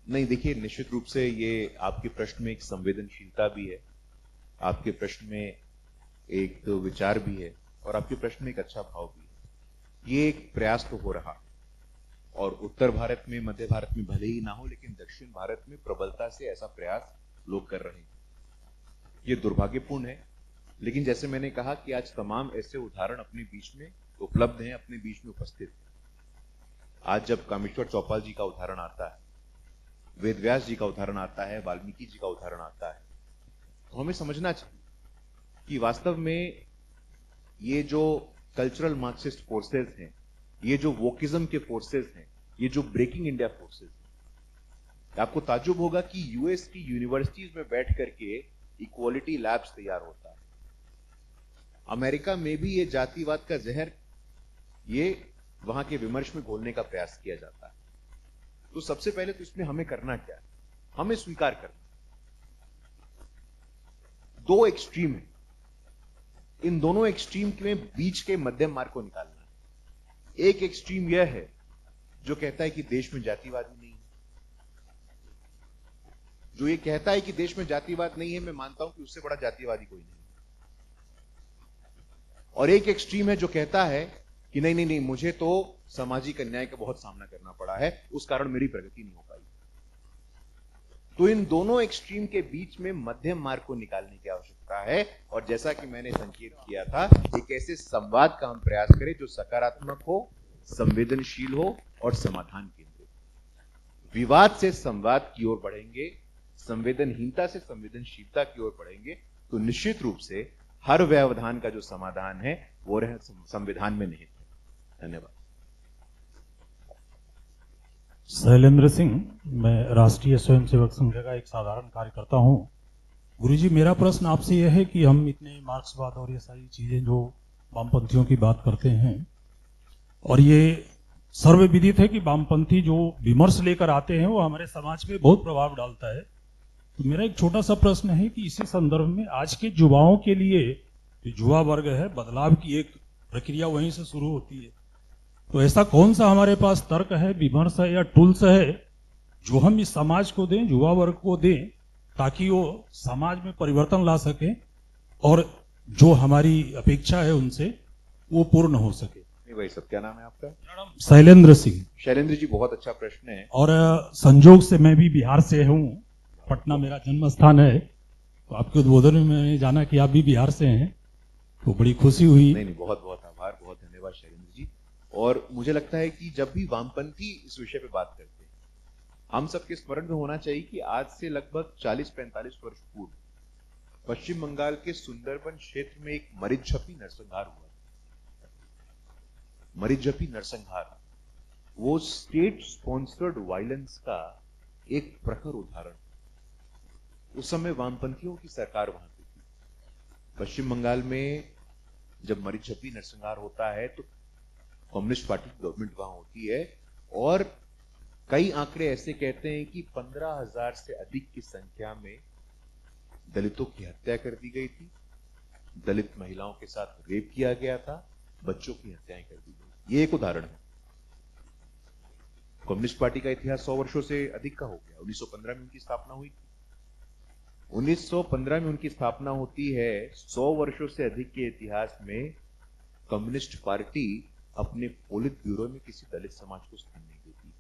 नहीं, देखिए, निश्चित रूप से ये आपके प्रश्न में एक संवेदनशीलता भी है, आपके प्रश्न में एक विचार भी है, और आपके प्रश्न में एक अच्छा भाव भी है। ये एक प्रयास तो हो रहा, और उत्तर भारत में, मध्य भारत में भले ही ना हो, लेकिन दक्षिण भारत में प्रबलता से ऐसा प्रयास लोग कर रहे हैं। ये दुर्भाग्यपूर्ण है, लेकिन जैसे मैंने कहा कि आज तमाम ऐसे उदाहरण अपने बीच में उपलब्ध हैं, अपने बीच में उपस्थित हैं। आज जब कामेश्वर चौपाल जी का उदाहरण आता है, वेदव्यास जी का उदाहरण आता है, वाल्मीकि जी का उदाहरण आता है, तो हमें समझना चाहिए कि वास्तव में ये जो कल्चरल मार्क्सिस्ट फोर्सेस हैं, ये जो वोकिज्म के फोर्सेस हैं, ये जो ब्रेकिंग इंडिया फोर्सेस हैं, आपको ताज्जुब होगा कि यूएस की यूनिवर्सिटीज में बैठ करके इक्वालिटी लैब्स तैयार होता है। अमेरिका में भी ये जातिवाद का जहर ये वहां के विमर्श में घोलने का प्रयास किया जाता है। तो सबसे पहले तो इसमें हमें करना क्या है? हमें स्वीकार करना। दो एक्सट्रीम है, इन दोनों एक्सट्रीम के बीच के मध्यम मार्ग को निकालना है। एक एक्सट्रीम यह है जो कहता है कि देश में जातिवाद नहीं है। जो ये कहता है कि देश में जातिवाद नहीं है, मैं मानता हूं कि उससे बड़ा जातिवादी कोई नहीं। और एक एक्सट्रीम है जो कहता है कि नहीं नहीं नहीं, मुझे तो सामाजिक अन्याय का बहुत सामना करना पड़ा है, उस कारण मेरी प्रगति नहीं हो पाई। तो इन दोनों एक्सट्रीम के बीच में मध्यम मार्ग को निकालने की आवश्यकता है, और जैसा कि मैंने संकेत किया था, एक ऐसे संवाद का हम प्रयास करें जो सकारात्मक हो, संवेदनशील हो और समाधान केंद्रित। विवाद से संवाद की ओर बढ़ेंगे, संवेदनहीनता से संवेदनशीलता की ओर बढ़ेंगे, तो निश्चित रूप से हर व्यवधान का जो समाधान है वो रह संविधान में निहित है। धन्यवाद। शैलेंद्र सिंह, मैं राष्ट्रीय स्वयंसेवक संघ का एक साधारण कार्यकर्ता हूं। गुरुजी, मेरा प्रश्न आपसे यह है कि हम इतने मार्क्सवाद और ये सारी चीजें जो वामपंथियों की बात करते हैं, और ये सर्वविदित है कि वामपंथी जो विमर्श लेकर आते हैं वो हमारे समाज पे बहुत प्रभाव डालता है। तो मेरा एक छोटा सा प्रश्न है कि इसी संदर्भ में आज के युवाओं के लिए, जो युवा वर्ग है, बदलाव की एक प्रक्रिया वहीं से शुरू होती है, तो ऐसा कौन सा हमारे पास तर्क है, विमर्श है या टूल्स है जो हम इस समाज को दें, युवा वर्ग को दें, ताकि वो समाज में परिवर्तन ला सके और जो हमारी अपेक्षा है उनसे वो पूर्ण हो सके। नहीं भाई साहब, क्या नाम है आपका? शैलेंद्र सिंह। शैलेंद्र जी, बहुत अच्छा प्रश्न है। और संजोग से मैं भी बिहार से हूँ, पटना मेरा जन्म स्थान है, तो आपके उद्बोधन में मैंने जाना कि आप भी बिहार से हैं, तो बड़ी खुशी हुई। नहीं, बहुत बहुत आभार, बहुत धन्यवाद शैलेंद्र जी। और मुझे लगता है कि जब भी वामपंथी इस विषय पे बात करते हैं, हम सबके स्मरण में होना चाहिए कि आज से लगभग 40-45 वर्ष पूर्व पश्चिम बंगाल के सुंदरबन क्षेत्र में एक मरिचझपी नरसंहार हुआ। मरिचझपी नरसंहार वो स्टेट स्पॉन्सर्ड वायलेंस का एक प्रखर उदाहरण। उस समय वामपंथियों की सरकार वहां पे थी। पश्चिम बंगाल में जब मरिचझपी नरसंहार होता है तो कम्युनिस्ट पार्टी की गवर्नमेंट वहां होती है, और कई आंकड़े ऐसे कहते हैं कि 15,000 से अधिक की संख्या में दलितों की हत्या कर दी गई थी, दलित महिलाओं के साथ रेप किया गया था, बच्चों की हत्याएं कर दी गई। ये एक उदाहरण है। कम्युनिस्ट पार्टी का इतिहास 100 वर्षों से अधिक का हो गया। 1915 में उनकी स्थापना हुई थी। 1915 में उनकी स्थापना होती है। 100 वर्षों से अधिक के इतिहास में कम्युनिस्ट पार्टी अपने पोलित ब्यूरो में किसी दलित समाज को स्थान नहीं देती।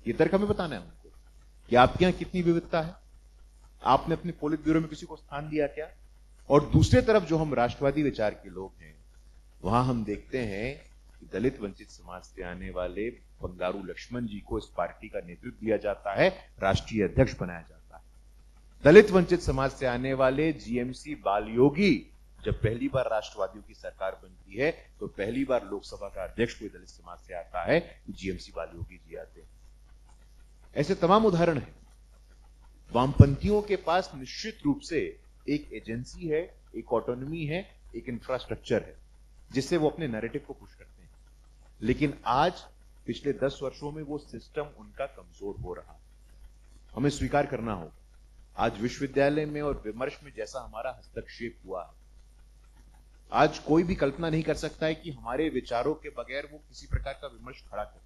ये तर्क हमें बताना है उनको। कि आपके यहां कितनी विविधता है? आपने अपने पोलित ब्यूरो में किसी को स्थान दिया क्या? और दूसरे तरफ जो हम राष्ट्रवादी विचार के लोग हैं, वहां हम देखते हैं कि दलित वंचित समाज से आने वाले बंगारू लक्ष्मण जी को इस पार्टी का नेतृत्व दिया जाता है, राष्ट्रीय अध्यक्ष बनाया जाता है। दलित वंचित समाज से आने वाले जीएमसी बालयोगी जब पहली बार राष्ट्रवादियों की सरकार बनती है तो पहली बार लोकसभा का अध्यक्ष कोई दलित समाज से आता है, जीएमसी बालयोगी जी आते हैं। ऐसे तमाम उदाहरण हैं। वामपंथियों के पास निश्चित रूप से एक एजेंसी है, एक ऑटोनॉमी है, एक इंफ्रास्ट्रक्चर है जिससे वो अपने नैरेटिव को पुश करते हैं। लेकिन आज पिछले 10 वर्षों में वो सिस्टम उनका कमजोर हो रहा है। हमें स्वीकार करना होगा आज विश्वविद्यालय में और विमर्श में जैसा हमारा हस्तक्षेप हुआ, आज कोई भी कल्पना नहीं कर सकता है कि हमारे विचारों के बगैर वो किसी प्रकार का विमर्श खड़ा करे।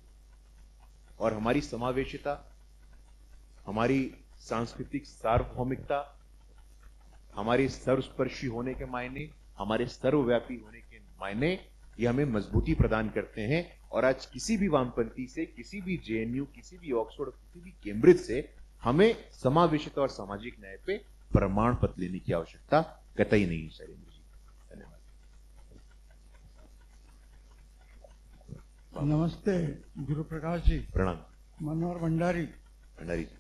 और हमारी समावेशिता, हमारी सांस्कृतिक सार्वभौमिकता, हमारे सर्वस्पर्शी होने के मायने, हमारे सर्वव्यापी होने के मायने, ये हमें मजबूती प्रदान करते हैं। और आज किसी भी वामपंथी से, किसी भी जेएनयू, किसी भी ऑक्सफोर्ड, किसी भी कैम्ब्रिज से हमें समावेशिता और सामाजिक न्याय पे प्रमाण पत्र लेने की आवश्यकता कतई नहीं है। शैलेंद्र जी, धन्यवाद। नमस्ते गुरु प्रकाश जी। प्रणाम। मनोहर भंडारी। भंडारी जी,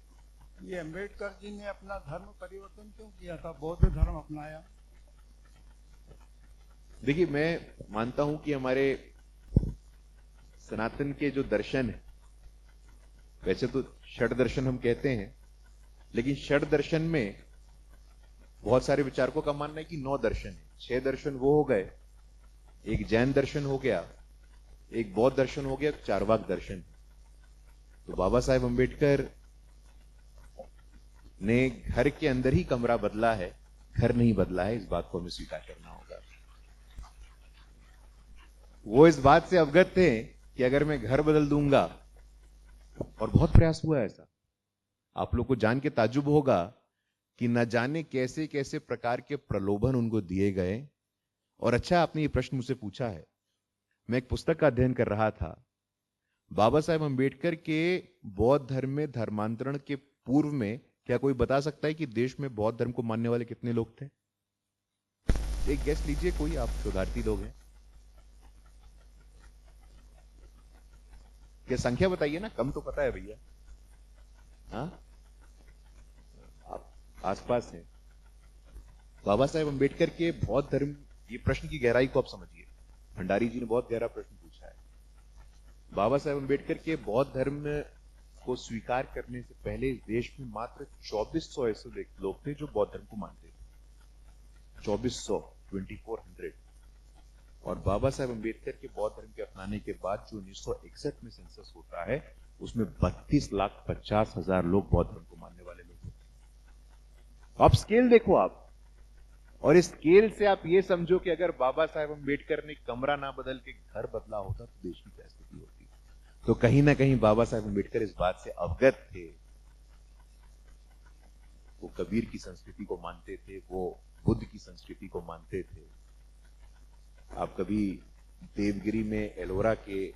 ये अंबेडकर जी ने अपना धर्म परिवर्तन क्यों किया था, बौद्ध धर्म अपनाया? देखिए, मैं मानता हूं कि हमारे सनातन के जो दर्शन है, वैसे तो षड दर्शन हम कहते हैं, लेकिन षड दर्शन में बहुत सारे विचारकों का मानना है कि 9 दर्शन है। 6 दर्शन वो हो गए, एक जैन दर्शन हो गया, एक बौद्ध दर्शन हो गया, चारवाक दर्शन। तो बाबा साहेब अंबेडकर ने घर के अंदर ही कमरा बदला है, घर नहीं बदला है। इस बात को हमें स्वीकार करना होगा। वो इस बात से अवगत थे कि अगर मैं घर बदल दूंगा, और बहुत प्रयास हुआ ऐसा, आप लोग को जान के ताज्जुब होगा कि न जाने कैसे कैसे प्रकार के प्रलोभन उनको दिए गए। और अच्छा, आपने ये प्रश्न मुझसे पूछा है। मैं एक पुस्तक का अध्ययन कर रहा था। बाबा साहेब अंबेडकर के बौद्ध धर्म में धर्मांतरण के पूर्व में क्या कोई बता सकता है कि देश में बौद्ध धर्म को मानने वाले कितने लोग थे? एक गेस लीजिए, कोई, आप शोधार्थी लोग हैं, क्या संख्या बताइए ना, कम तो पता है भैया। हाँ, आप आसपास हैं। बाबा साहेब अंबेडकर के बौद्ध धर्म, ये प्रश्न की गहराई को आप समझिए। भंडारी जी ने बहुत गहरा प्रश्न पूछा है। बाबा साहेब अंबेडकर के बौद्ध धर्म को स्वीकार करने से पहले इस देश में मात्र 2400 ऐसे लोग थे जो बौद्ध धर्म को मानते थे। 2400 और बाबा साहेब अंबेडकर के बौद्ध धर्म के अपनाने के बाद जो 1961 में सेंसस होता है, उसमें 32,50,000 लोग बौद्ध धर्म को मानने वाले लोग होते। आप स्केल देखो आप, और इस स्केल से आप ये समझो कि अगर बाबा साहेब अंबेडकर ने कमरा ना बदल के घर बदला होता तो देश की क्या स्थिति होती। तो कहीं ना कहीं बाबा साहेब अंबेडकर इस बात से अवगत थे। वो कबीर की संस्कृति को मानते थे, वो बुद्ध की संस्कृति को मानते थे। आप कभी देवगिरी में एलोरा के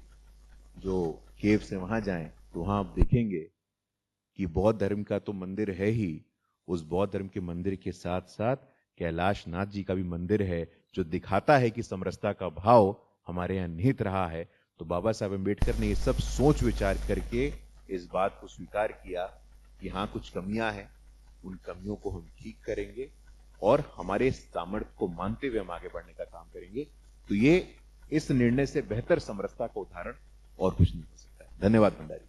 जो केव से वहां जाएं तो वहां आप देखेंगे कि बौद्ध धर्म का तो मंदिर है ही, उस बौद्ध धर्म के मंदिर के साथ साथ कैलाश नाथ जी का भी मंदिर है, जो दिखाता है कि समरसता का भाव हमारे यहां निहित रहा है। तो बाबा साहब अंबेडकर ने ये सब सोच विचार करके इस बात को स्वीकार किया कि हाँ, कुछ कमियां हैं, उन कमियों को हम ठीक करेंगे और हमारे सामर्थ्य को मानते हुए हम आगे बढ़ने का काम करेंगे। तो ये इस निर्णय से बेहतर समरसता का उदाहरण और कुछ नहीं हो सकता है। धन्यवाद भंडारी।